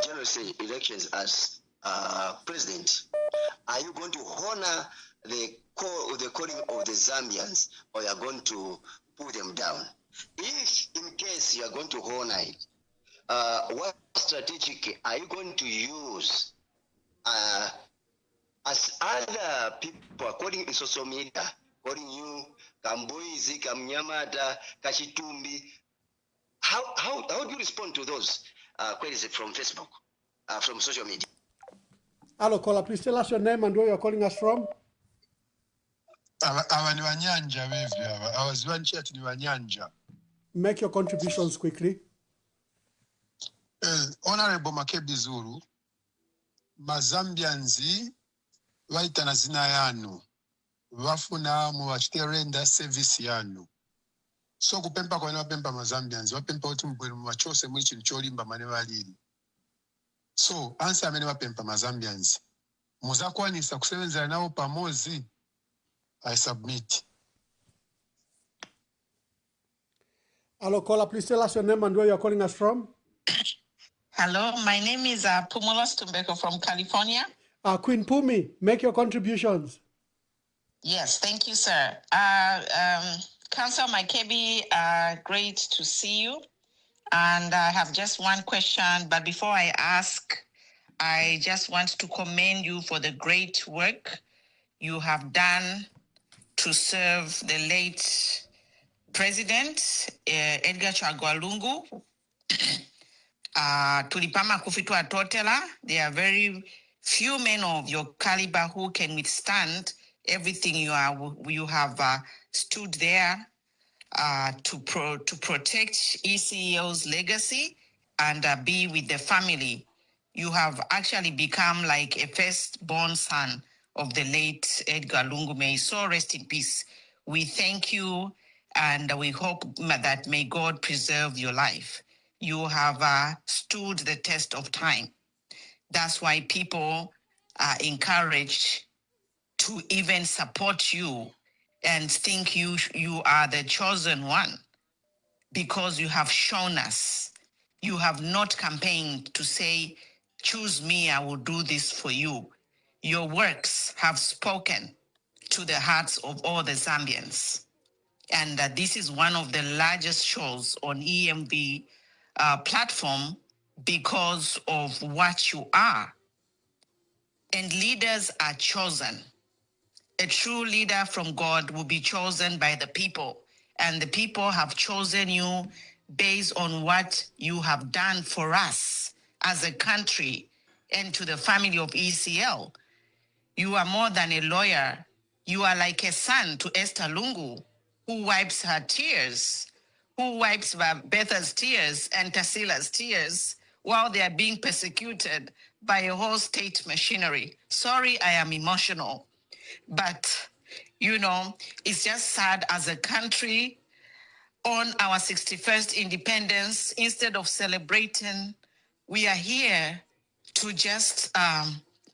general elections as president. Are you going to honor the calling of the Zambians, or you are going to put them down? If in case you are going to honor it, what strategy are you going to use as other people are calling in social media, calling you Kamboizi, Kamnyamata, Kashitumbi? How do you respond to those queries from Facebook, from social media? Hello, caller. Please tell us your name and where you are calling us from. Make your contributions quickly. Honorable Makebi Zulu, Mazambians vaitana zina yanu vafuna muvachiterenda service yanu. So kupempa kwa vapempa Mazambians vapempa kuti mbwere muvachose muri chinhu cholimba mane valiri. So answer amene vapempa Mazambians muzakwanisa kusevenzera navo pamozi I submit. Hello, caller. Please tell us your name and where you're calling us from. Hello, my name is Pumula Stumbeko from California. Queen Pumi, make your contributions. Yes, thank you, sir. Councillor Makebi, great to see you. And I have just one question, but before I ask, I just want to commend you for the great work you have done to serve the late President Edgar Chagwa Lungu. Tulipama kufitwa totela. There are very few men of your caliber who can withstand everything you have stood there to protect ECEO's legacy and be with the family. You have actually become like a firstborn son of the late Edgar Lungu. May so rest in peace. We thank you and we hope that may God preserve your life. You have stood the test of time. That's why people are encouraged to even support you and think you are the chosen one because you have shown us. You have not campaigned to say, choose me, I will do this for you. Your works have spoken to the hearts of all the Zambians. And this is one of the largest shows on EMV platform because of what you are. And leaders are chosen. A true leader from God will be chosen by the people. And the people have chosen you based on what you have done for us as a country and to the family of ECL. You are more than a lawyer. You are like a son to Esther Lungu, who wipes her tears, who wipes Betha's tears and Tasila's tears while they are being persecuted by a whole state machinery. Sorry, I am emotional. But, you know, it's just sad as a country on our 61st independence, instead of celebrating, we are here to just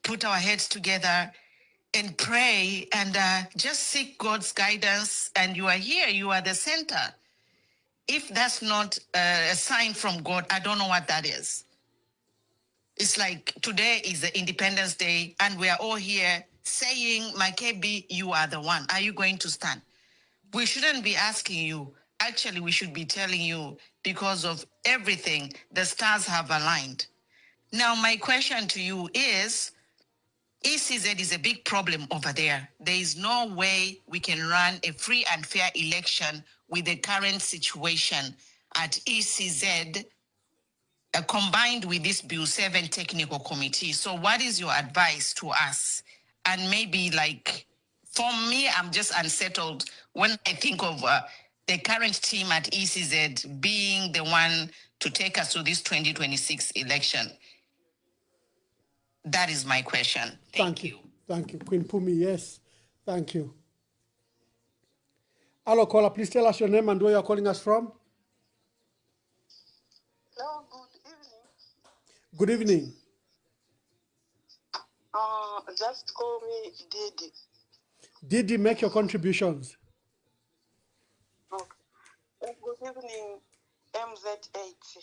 put our heads together and pray and just seek God's guidance. And you are here, you are the center. If that's not a sign from God, I don't know what that is. It's like today is the Independence Day and we are all here saying, Makebi, you are the one. Are you going to stand? We shouldn't be asking you. Actually, we should be telling you because of everything, the stars have aligned. Now, my question to you is, ECZ is a big problem over there. There is no way we can run a free and fair election with the current situation at ECZ combined with this Bill 7 technical committee. So what is your advice to us? And maybe like, for me, I'm just unsettled when I think of the current team at ECZ being the one to take us to this 2026 election. That is my question. Thank you. Thank you, Queen Pumi. Yes, thank you. Hello, caller. Please tell us your name and where you're calling us from. Hello, good evening. Good evening. Just call me Didi. Didi, make your contributions. Okay. Good evening, MZ8.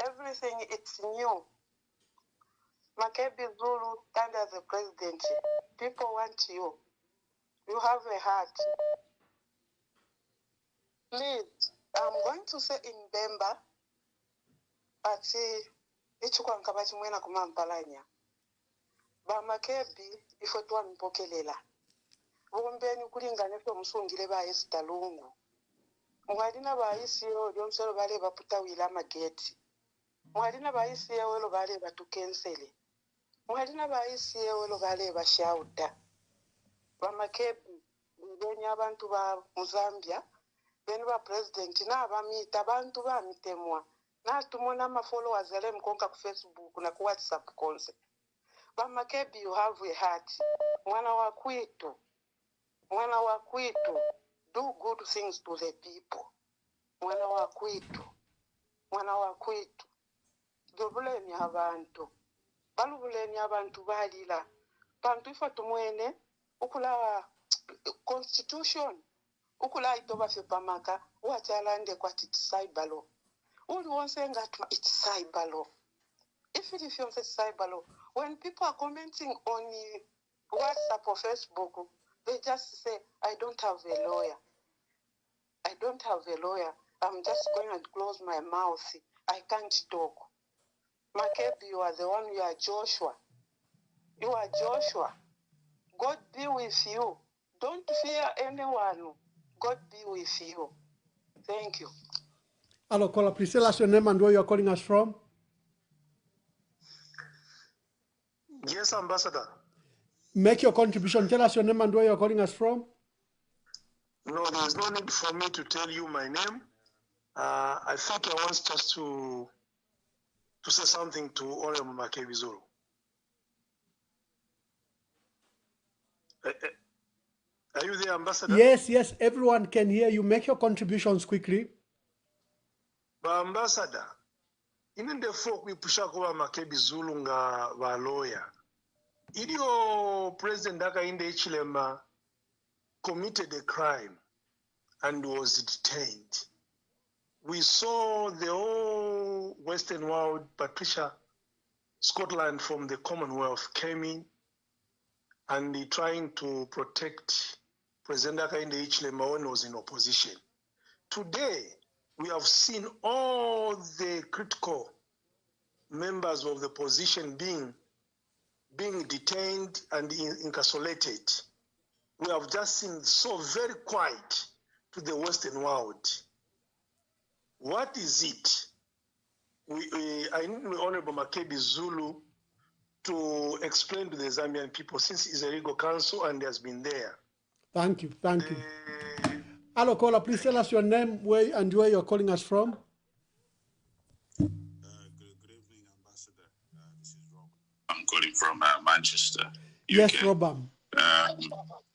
Everything it's new. Makebi Zulu, stand as a president. People want you. You have a heart. Please, I'm going to say in Bemba, but ichukwankaba chimwena kumampalanya. Ba Makebi ifo twanpokelela. Bombeni kulinganefo musungile ba Esther Lungu. Mwadina ba ICO lyomsolo bale baputa wila mageti. Mwadina ba ICO lo bale batukensele. Mwadina ba ICO lo bale bashauta. Ba Makebi ngeni abantu ba Muzambia, beni ba president na abamita abantu ba mitemwa. Na tumona ma followers ele mkonka ku Facebook na ku WhatsApp konse. Ba Makebi, you have a heart. Mwana wa kwitu. Mwana wa kwitu. Do good things to the people. Mwana wa kwitu. Mwana wa kwitu. Jobuleni abantu. Balubuleni abantu balila. Bantu ifo tumwene. ukula constitution ukula itoba fe pamaka wachalande kwa cyber law uli wonse ngatwa it's cyber law. If it is cyber law, when people are commenting on WhatsApp or Facebook, they just say, I don't have a lawyer. I don't have a lawyer. I'm just going to close my mouth. I can't talk. Makebi, you are the one, you are Joshua. You are Joshua. God be with you. Don't fear anyone. God be with you. Thank you. Hello, caller. Please tell us your name and where you are calling us from. Yes, Ambassador. Make your contribution. Tell us your name and where you are calling us from. No, there's no need for me to tell you my name. I think I want just to say something to Honorable Makebi Zulu. Are you there, Ambassador? Yes, yes. Everyone can hear you. Make your contributions quickly. But Ambassador, in the folk we push over Makebi Zulu nga va lawyer. Idio President Daka in the Chilema committed a crime and was detained. We saw the whole Western world, Patricia, Scotland from the Commonwealth came in and trying to protect President Hakainde Hichilema when he was in opposition. Today, we have seen all the critical members of the opposition being detained and incarcerated. We have just seen so very quiet to the Western world. What is it? I need the Honorable Makebi Zulu to explain to the Zambian people, since he's a legal counsel and he has been there. Thank you. Thank you. Hello, caller. Please tell us your name where you're calling us from. Good evening, Ambassador. This is Rob. I'm calling from Manchester, UK. Yes, Rob.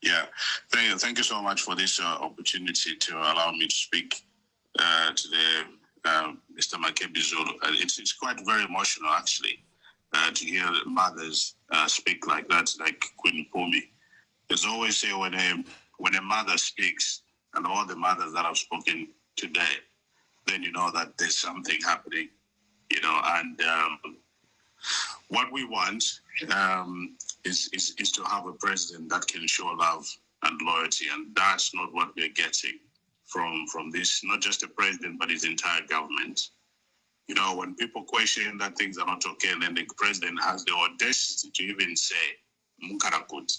Yeah. Thank you so much for this opportunity to allow me to speak today, Mr. Makebi Zulu. It's quite very emotional, actually. To hear mothers speak like that, like Queen Pumi. There's always say when a mother speaks, and all the mothers that have spoken today, then you know that there's something happening, and what we want is to have a president that can show love and loyalty, and that's not what we're getting from this, not just the president, but his entire government. When people question that things are not okay, and then the president has the audacity to even say, Mukarakut.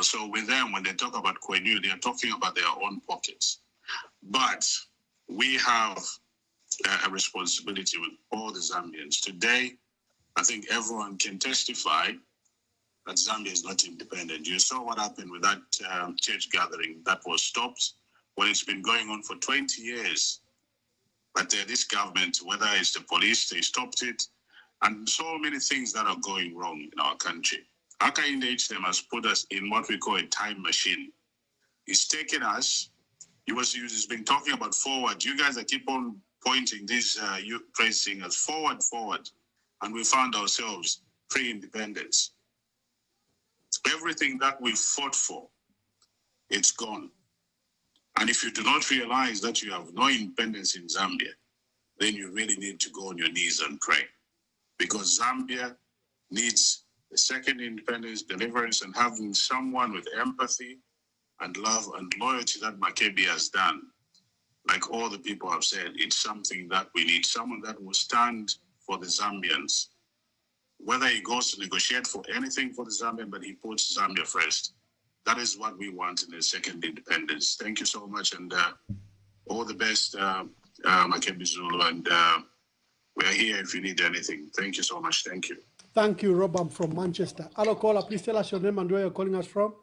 So with them, when they talk about Kwenyu, they are talking about their own pockets. But we have a responsibility with all the Zambians. Today, I think everyone can testify that Zambia is not independent. You saw what happened with that church gathering that was stopped when it's been going on for 20 years. But this government, whether it's the police, they stopped it, and so many things that are going wrong in our country. Hakainde Hichilema has put us in what we call a time machine. He's taken us, he's been talking about forward. You guys keep on pointing this, praising us forward, and we found ourselves pre-independence. Everything that we fought for, it's gone. And if you do not realize that you have no independence in Zambia, then you really need to go on your knees and pray. Because Zambia needs a second independence, deliverance, and having someone with empathy and love and loyalty that Makebi has done. Like all the people have said, it's something that we need. Someone that will stand for the Zambians. Whether he goes to negotiate for anything for the Zambian, but he puts Zambia first. That is what we want in the second independence. Thank you so much, and all the best, Makebi Zulu, and we're here if you need anything. Thank you so much. Thank you. Thank you, Rob. I'm from Manchester. Hello, caller. Please tell us your name and where you're calling us from.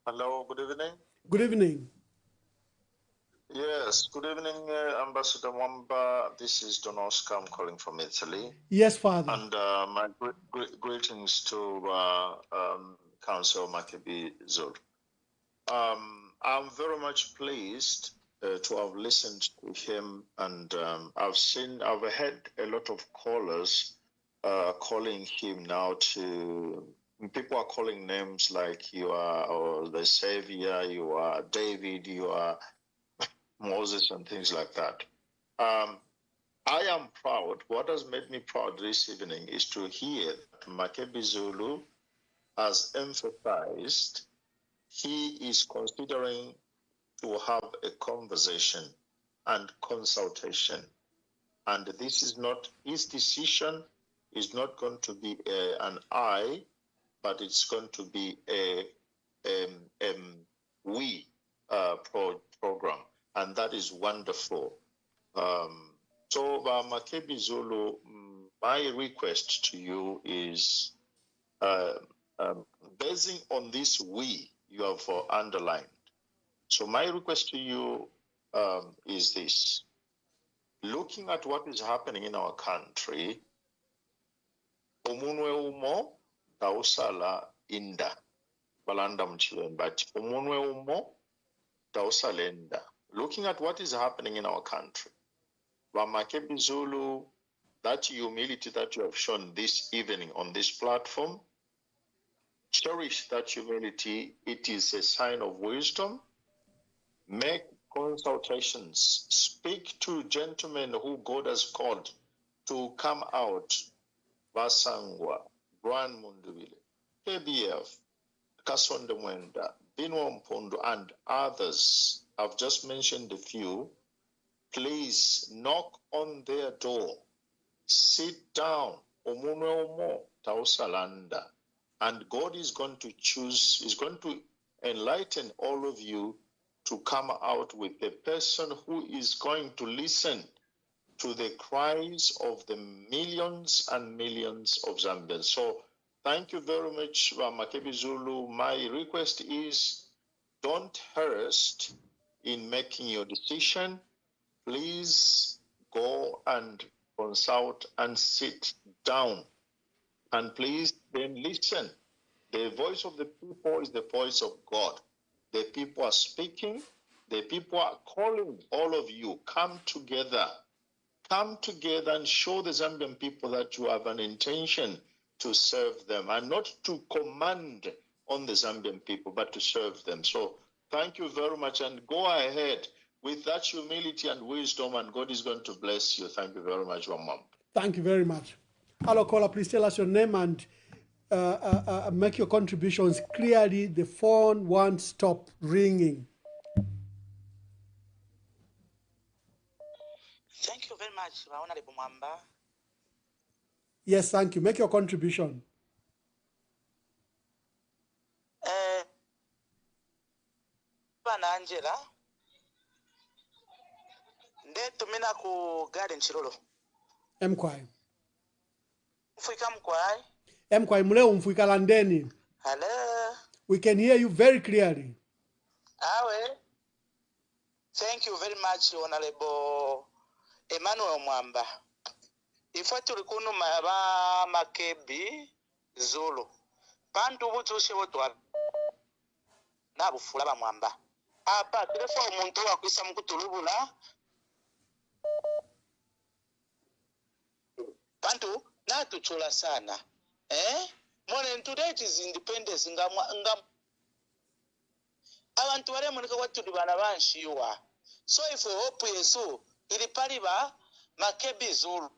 Hello, good evening. Good evening. Yes, good evening, Ambassador Mwamba. This is Don Oscar. I'm calling from Italy. Yes, Father. And my greetings to Council Makebi Zulu. I'm very much pleased to have listened to him, and I've heard a lot of callers calling him now to people are calling names like you are or the Savior, you are David, you are Moses, and things like that. I am proud. What has made me proud this evening is to hear that Makebi Zulu has emphasized he is considering to have a conversation and consultation. And this is not, his decision is not going to be an I, but it's going to be a we program. And that is wonderful. So, Makebi Zulu, my request to you is basing on this we you have underlined. So, my request to you is this. Looking at what is happening in our country, umunwe umo tausala inda balanda mchiwen, but umunwe umo tausala inda. Looking at what is happening in our country, Makebi Zulu, that humility that you have shown this evening on this platform, cherish that humility. It is a sign of wisdom. Make consultations. Speak to gentlemen who God has called to come out. Basangwa, Brian Mundubile, KBF, Kasonde Mwenda, Binwa Mpundu, and others. I've just mentioned a few. Please knock on their door. Sit down. Omunwe omo tausalanda. And God is going to choose, is going to enlighten all of you to come out with a person who is going to listen to the cries of the millions and millions of Zambians. So thank you very much, Makebi Zulu. My request is don't haste in making your decision. Please go and consult and sit down. And please then listen. The voice of the people is the voice of God. The people are speaking. The people are calling all of you. Come together. Come together and show the Zambian people that you have an intention to serve them and not to command on the Zambian people, but to serve them. So thank you very much and go ahead with that humility and wisdom, and God is going to bless you. Thank you very much, Mom. Thank you very much. Hello, caller, please tell us your name and make your contributions clearly. The phone won't stop ringing. Thank you very much, Honorable Mwamba. Yes, thank you. Make your contribution. Angela, nde tumina ku garden chirolo. Mkwai. Mfuika mkwai. Mkwai muleo mfuika landeni. Hello. We can hear you very clearly. Awe. Thank you very much, Honorable Emmanuel Mwamba. Ifa tulikunu maba Makebi Zulu. Pantu butushe wotwa. Na bufula ba Mwamba. Apa telefo umuntu wakwisa mukutulubula. Pantu na tuchula sana. Morning today is independence ngam abantu bare munika watuli bana banshiwa. So if we hope yesu ili paliba Makebi Zulu.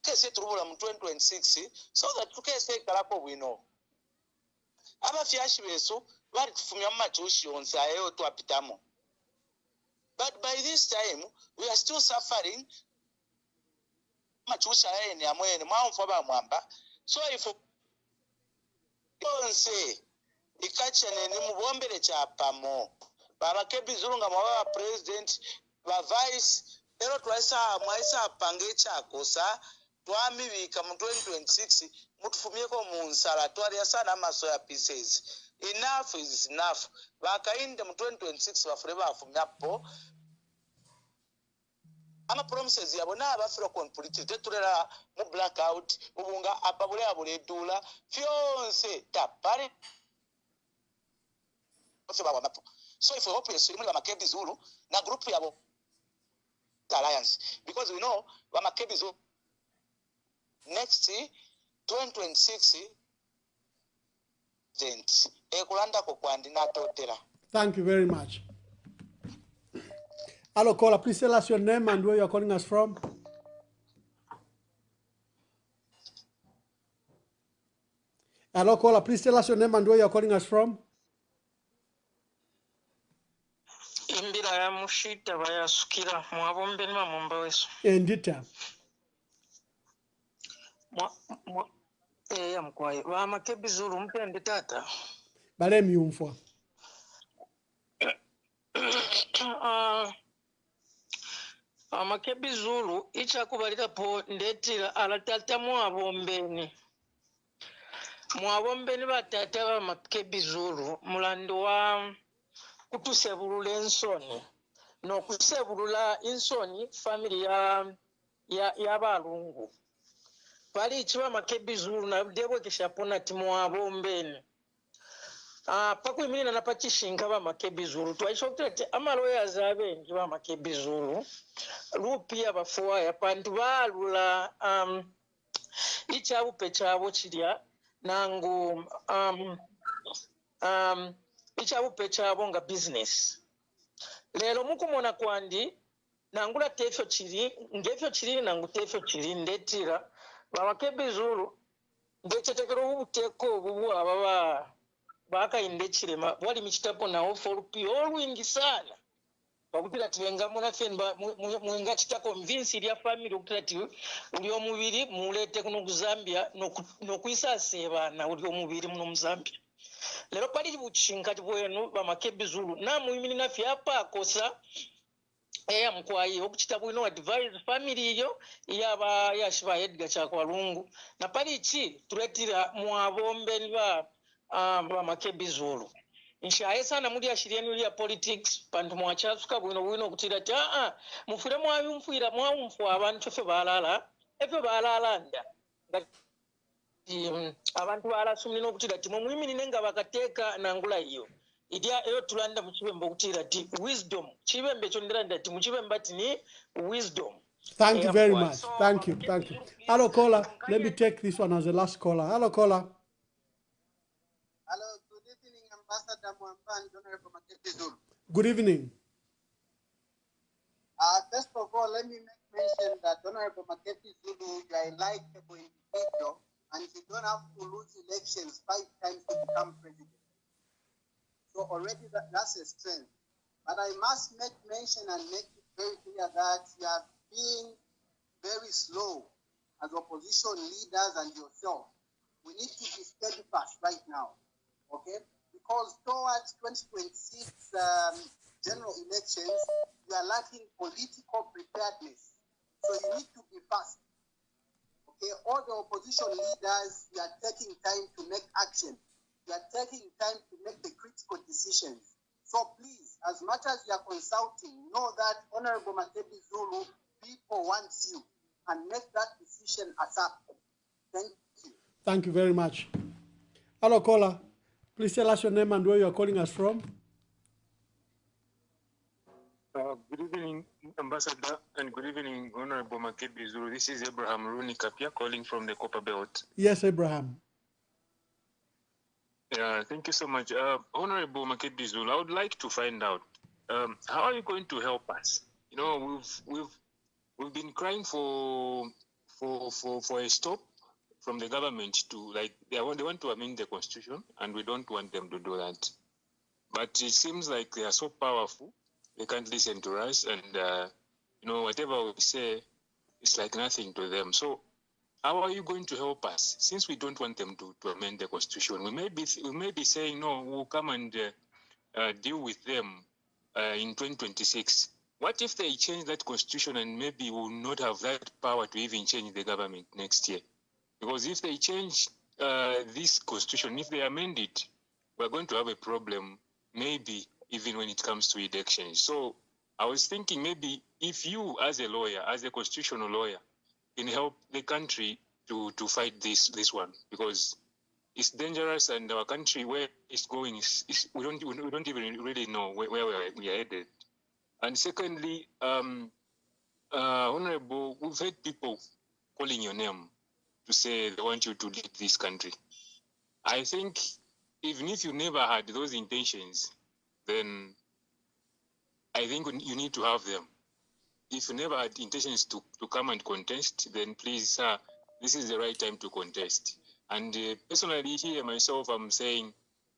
Kese turubula mu 2026 so that tukese kalako bwino. Abafyashi besu bali tufumya mu machushi onse ayo twapitamo. But by this time we are still suffering machushi ayo ni amwene mwamfo ba Mwamba. So if onse ikachane ni mubombele chapamo Makebi Zulu nga mwa president ba vice ero twaisa pange chakosa twamibika mu 2026 mutufumyeko mu nsala twali sana amaso ya pieces. Enough is enough. Bakainde mu 2026 bafure bafumyapo ama promises yabo na abafira kon politics tetulera mu blackout ubunga apabule abule dula fyonse tapari. So if we hope yes muri Makebi Zulu na group yabo alliance, because we know Makebi Zulu next 2026 ekulandako kwandinatotera. Thank you very much. Hello, caller. Please tell us your name and where you're calling us from. Hello, caller. Please tell us your name and where you're calling us from. Imbira ya mushita bayasukira mwabombe nima mumba weso. Endita. Ya mkwaye. Wa Makebi Zulu mpende tata. Bale miumfwa. Makebi Zulu ichakubalira po ndetira alatata mwabombeni. Mwabombeni batata ba Makebi Zulu mulando wa kutusebulula ensoni. No kusebulula insoni family ya balungu. Pali chiwa Makebi Zulu na debo kishapona timu wabombeni. Pakuimina na pachishinga ba Makebi Zulu. Tuwaishokete ama lawyers abenji ba Makebi Zulu. Rupia bafuwa ya pantu balula ichabu pechabo chiria nangu ichabu pechabo nga business. Lelo mukumona kwandi nangula tefyo chiri ngefyo chiri nangu tefyo chiri ndetira ba Makebi Zulu ndechetekero ubuteko bubu ababa baka indechirema wali michitapo na oforupi olwingi sana bakupira tiwenga mona fenba mwenga chita convince ya family ukati uli omubiri mulete kuno ku Zambia no kuisase bana uli omubiri muno mu Zambia lero pali buchinga bwenu ba Makebi Zulu na muimini na fyapa kosa mkwayi okuchita bwino advise family yo yaba yashiba Edgar Chakwalungu na pali chi tuletira mwabombeni ba Makebi Zulu inshaye sana muri ashirieni ya politics pantu mwachasuka bwino kutira ta mufure mwayumfuira mwawumfu abantu fe balala efe balalanda abantu balasumni no kutira timo mwimi nenga bakateka nangula iyo idia eyo tulanda muchibembo kutira ti wisdom chibembe chondera ndati muchibemba tini wisdom. Thank you very much. Thank you. Hello, caller. Let me take this one as the last caller. Hello, caller. Hello, good evening, Ambassador Mwamban, Honorable Makebi Zulu. Good evening. First of all, let me make mention that Honorable Makebi Zulu, you are a likable individual, and you don't have to lose elections 5 times to become president. So already that's a strength. But I must make mention and make it very clear that you are being very slow as opposition leaders and yourself. We need to be steadfast right now, okay? Because towards 2026 general elections, you are lacking political preparedness. So you need to be fast, okay? All the opposition leaders, you are taking time to make action. You are taking time to make the critical decisions. So please, as much as you are consulting, know that Honorable Makebi Zulu, people want you, and make that decision ASAP. Thank you. Thank you very much. Hello, caller. Please tell us your name and where you are calling us from. Good evening, Ambassador, and good evening, Honorable Makebi Zulu. This is Abraham Rooney Kapia calling from the Copper Belt. Yes, Abraham. Thank you so much. Honorable Makebi Zulu, I would like to find out, how are you going to help us? You know, we've been crying for a stop from the government to, like, they want to amend the constitution, and we don't want them to do that. But it seems like they are so powerful, they can't listen to us, and you know, whatever we say, it's like nothing to them. So how are you going to help us? Since we don't want them to amend the constitution, we may be saying, no, we'll come and deal with them in 2026. What if they change that constitution and maybe we'll not have that power to even change the government next year? Because if they change this constitution, if they amend it, we're going to have a problem, maybe even when it comes to elections. So I was thinking maybe if you, as a lawyer, as a constitutional lawyer, can help the country to fight this one, because it's dangerous, and our country, where it's going, we don't even really know where we are headed. And secondly, Honorable, we've heard people calling your name to say they want you to lead this country. I think even if you never had those intentions, then I think you need to have them. If you never had intentions to come and contest, then please, sir, this is the right time to contest. And personally here myself, I'm saying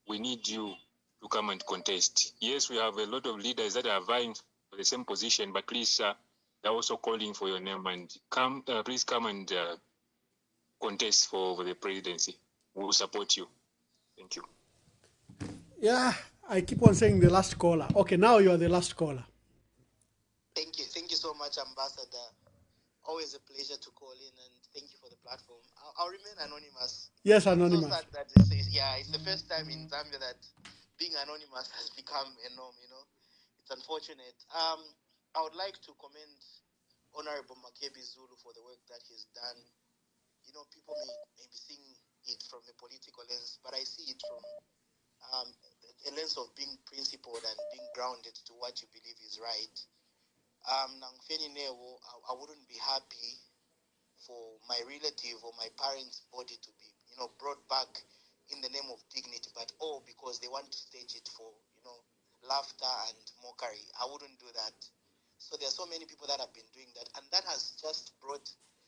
we need you to come and contest. Yes, we have a lot of leaders that are vying for the same position, but please, sir, they're also calling for your name, and please come and contest for the presidency. We'll support you. Thank you. Yeah, I keep on saying the last caller. Okay, now you are the last caller. Thank you so much, Ambassador. Always a pleasure to call in, and thank you for the platform. I'll remain anonymous. Yes, anonymous. So sad that it's the first time in Zambia that being anonymous has become a norm. It's unfortunate. I would like to commend Honorable Makebi Zulu for the work that he's done. People may be seeing it from a political lens, but I see it from a lens of being principled and being grounded to what you believe is right. I wouldn't be happy for my relative or my parents' body to be, brought back in the name of dignity, but all because they want to stage it for, laughter and mockery. I wouldn't do that. So there are so many people that have been doing that, and that has just brought,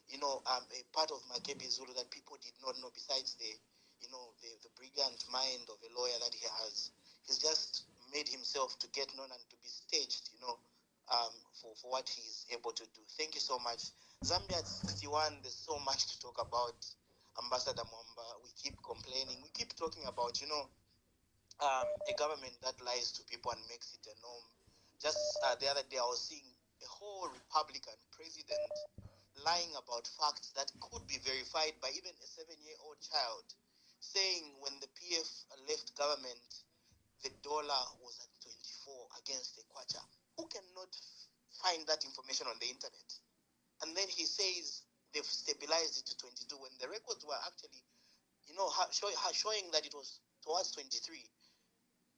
a part of Makebi Zulu that people did not know. Besides the brilliant mind of a lawyer that he has, he's just made himself to get known and to be staged, for what he's able to do. Thank you so much. Zambia at 61, there's so much to talk about. Ambassador Mwamba, we keep complaining. We keep talking about, a government that lies to people and makes it a norm. Just the other day, I was seeing a whole Republican president lying about facts that could be verified by even a 7-year-old child, saying when the PF left government, the dollar was at 24 against the kwacha. Who cannot find that information on the internet? And then he says they've stabilized it to 22 when the records were actually, showing that it was towards 23.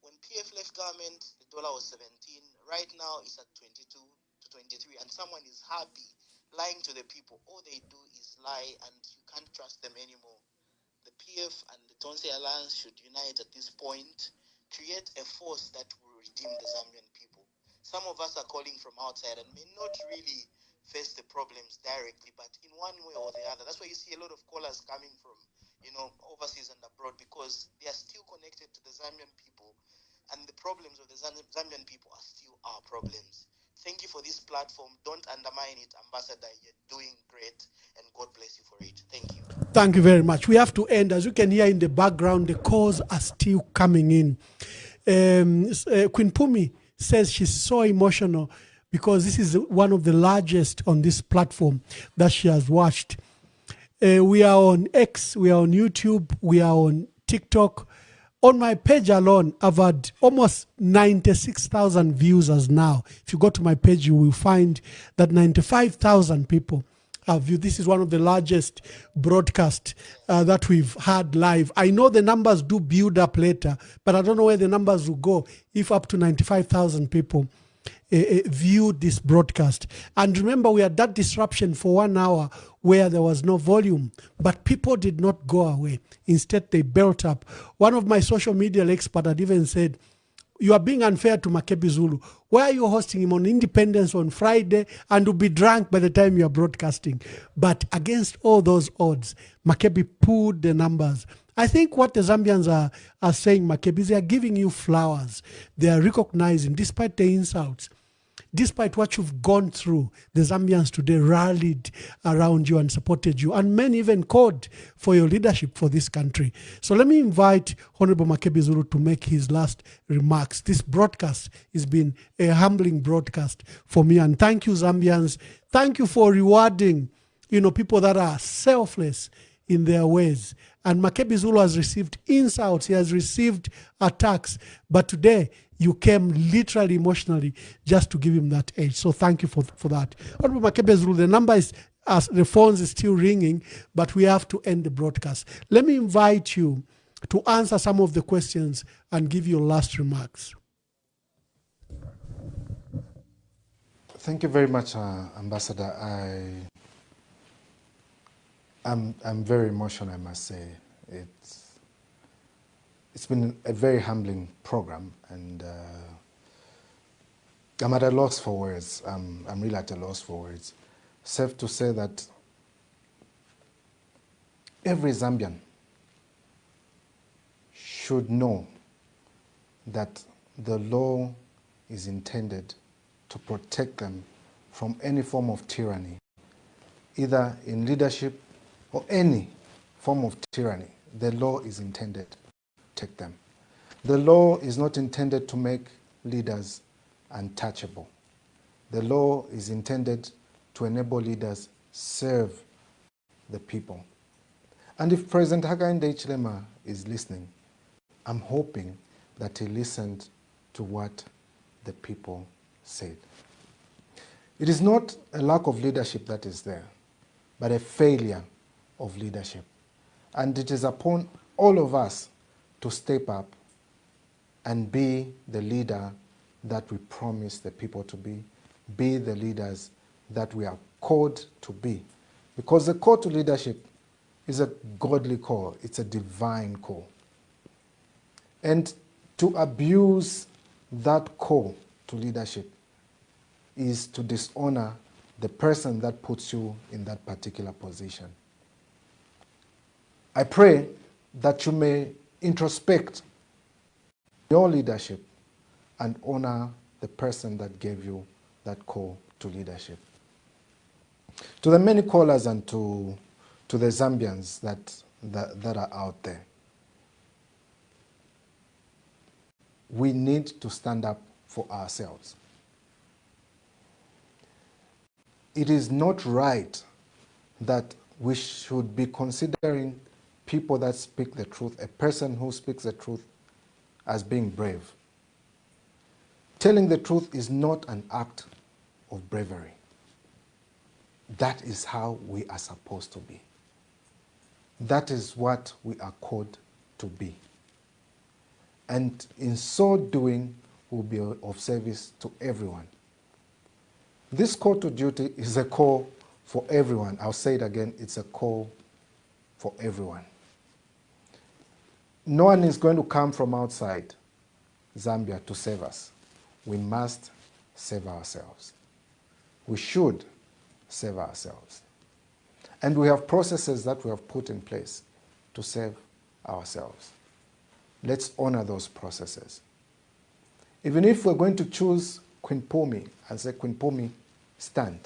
When PF left government, the dollar was 17. Right now, it's at 22 to 23, and someone is happy lying to the people. All they do is lie, and you can't trust them anymore. The PF and the Tonse Alliance should unite at this point, create a force that will redeem the Zambian people. Some of us are calling from outside and may not really face the problems directly, but in one way or the other. That's why you see a lot of callers coming from, overseas and abroad, because they are still connected to the Zambian people, and the problems of the Zambian people are still our problems. Thank you for this platform. Don't undermine it, Ambassador. You're doing great, and God bless you for it. Thank you. Thank you very much. We have to end. As you can hear in the background, the calls are still coming in. Queen Pumi says she's so emotional because this is one of the largest on this platform that she has watched. We are on X, we are on YouTube, we are on TikTok. On my page alone, I've had almost 96,000 views as now. If you go to my page, you will find that 95,000 people have viewed. This is one of the largest broadcasts that we've had live. I know the numbers do build up later, but I don't know where the numbers will go if up to 95,000 people viewed this broadcast. And remember, we had that disruption for 1 hour where there was no volume, but people did not go away. Instead, they built up. One of my social media experts had even said, "You are being unfair to Makebi Zulu. Why are you hosting him on Independence on Friday and will be drunk by the time you are broadcasting?" But against all those odds, Makebi pulled the numbers. I think what the Zambians are saying, Makebi, they are giving you flowers. They are recognizing, despite the insults, despite what you've gone through, the Zambians today rallied around you and supported you. And many even called for your leadership for this country. So let me invite Honorable Makebi Zulu to make his last remarks. This broadcast has been a humbling broadcast for me. And thank you, Zambians. Thank you for rewarding, people that are selfless in their ways. And Makebi Zulu has received insults. He has received attacks. But today, you came literally emotionally just to give him that age. So thank you for that. Honorable Makebi Zulu, the number is, as the phones is still ringing, but we have to end the broadcast. Let me invite you to answer some of the questions and give your last remarks. Thank you very much, Ambassador. I'm very emotional, I must say. it's been a very humbling program, and I'm at a loss for words. I'm really at a loss for words. Safe to say that every Zambian should know that the law is intended to protect them from any form of tyranny, either in leadership or any form of tyranny. The law is intended to protect them. The law is not intended to make leaders untouchable. The law is intended to enable leaders serve the people. And if President Hakainde Hichilema is listening, I'm hoping that he listened to what the people said. It is not a lack of leadership that is there, but a failure of leadership. And it is upon all of us to step up and be the leader that we promise the people to be the leaders that we are called to be. Because the call to leadership is a godly call, it's a divine call. And to abuse that call to leadership is to dishonor the person that puts you in that particular position. I pray that you may introspect your leadership and honor the person that gave you that call to leadership. To the many callers and to the Zambians that are out there, we need to stand up for ourselves. It is not right that we should be considering people that speak the truth, a person who speaks the truth, as being brave. Telling the truth is not an act of bravery. That is how we are supposed to be. That is what we are called to be. And in so doing, we'll be of service to everyone. This call to duty is a call for everyone. I'll say it again, it's a call for everyone. No one is going to come from outside Zambia to save us. We must save ourselves. We should save ourselves. And we have processes that we have put in place to save ourselves. Let's honor those processes. Even if we're going to choose Queen Pumi and say, Queen Pumi, stand.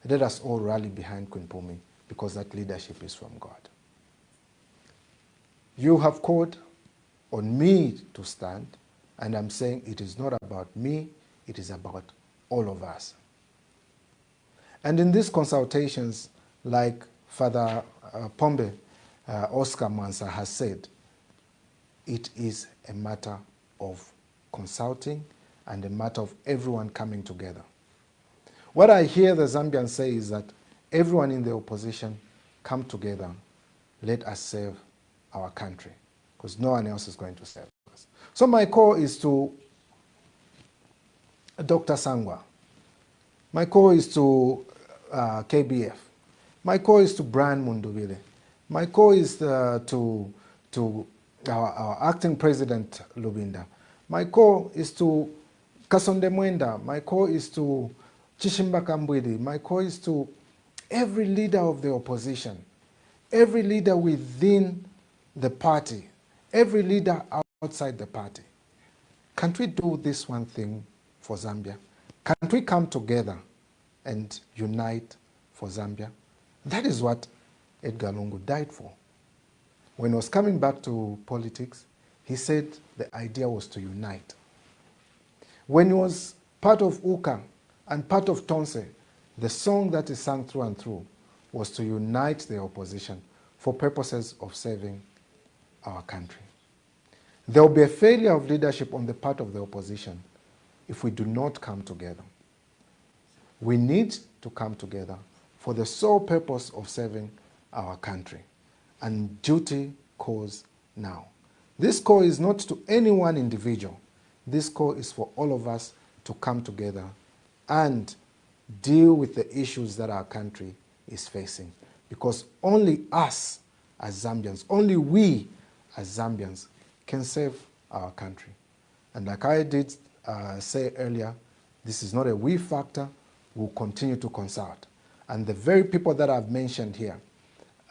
Let us all rally behind Queen Pumi, because that leadership is from God. You have called on me to stand, and I'm saying it is not about me, it is about all of us. And in these consultations, like Father Pombe Oscar Mansa has said, it is a matter of consulting and a matter of everyone coming together. What I hear the Zambians say is that everyone in the opposition come together, let us save our country, because no one else is going to save us. So my call is to Dr. Sangwa. My call is to KBF. My call is to Brian Munduvile. My call is to our acting president, Lubinda. My call is to Kasonde Mwenda. My call is to Chishimba Kambwidi. My call is to every leader of the opposition, every leader within the party, every leader outside the party. Can't we do this one thing for Zambia? Can't we come together and unite for Zambia? That is what Edgar Lungu died for. When he was coming back to politics, he said the idea was to unite. When he was part of UKA and part of Tonse, the song that he sang through and through was to unite the opposition for purposes of saving our country. There will be a failure of leadership on the part of the opposition if we do not come together. We need to come together for the sole purpose of saving our country. And duty calls now. This call is not to any one individual. This call is for all of us to come together and deal with the issues that our country is facing. Because only us as Zambians, only we as Zambians, can save our country. And like I did say earlier, this is not a we factor. We'll continue to consult. And the very people that I've mentioned here,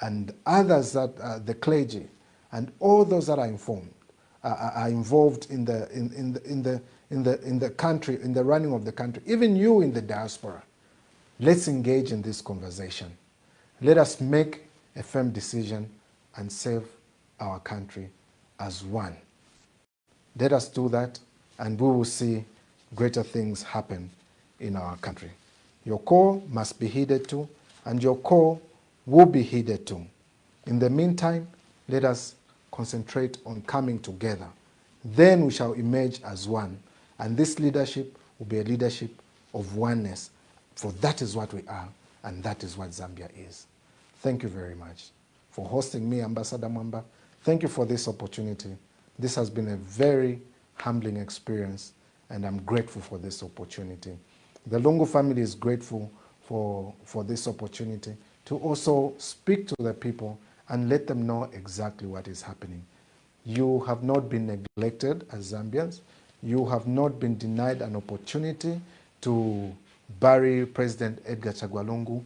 and others that the clergy, and all those that are informed, are involved in the country, in the running of the country, even you in the diaspora, let's engage in this conversation. Let us make a firm decision and save our country as one. Let us do that, and we will see greater things happen in our country. Your call must be heeded to, and your call will be heeded to. In the meantime, let us concentrate on coming together. Then we shall emerge as one, and this leadership will be a leadership of oneness, for that is what we are, and that is what Zambia is. Thank you very much for hosting me, Ambassador Mwamba. Thank you for this opportunity. This has been a very humbling experience, and I'm grateful for this opportunity. The Lungu family is grateful for this opportunity to also speak to the people and let them know exactly what is happening. You have not been neglected as Zambians. You have not been denied an opportunity to bury President Edgar Chagwa Lungu.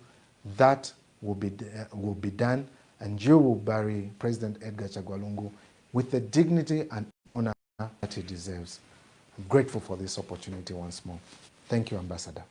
That will be done, and you will bury President Edgar Chagwa Lungu with the dignity and honor that he deserves. I'm grateful for this opportunity once more. Thank you, Ambassador.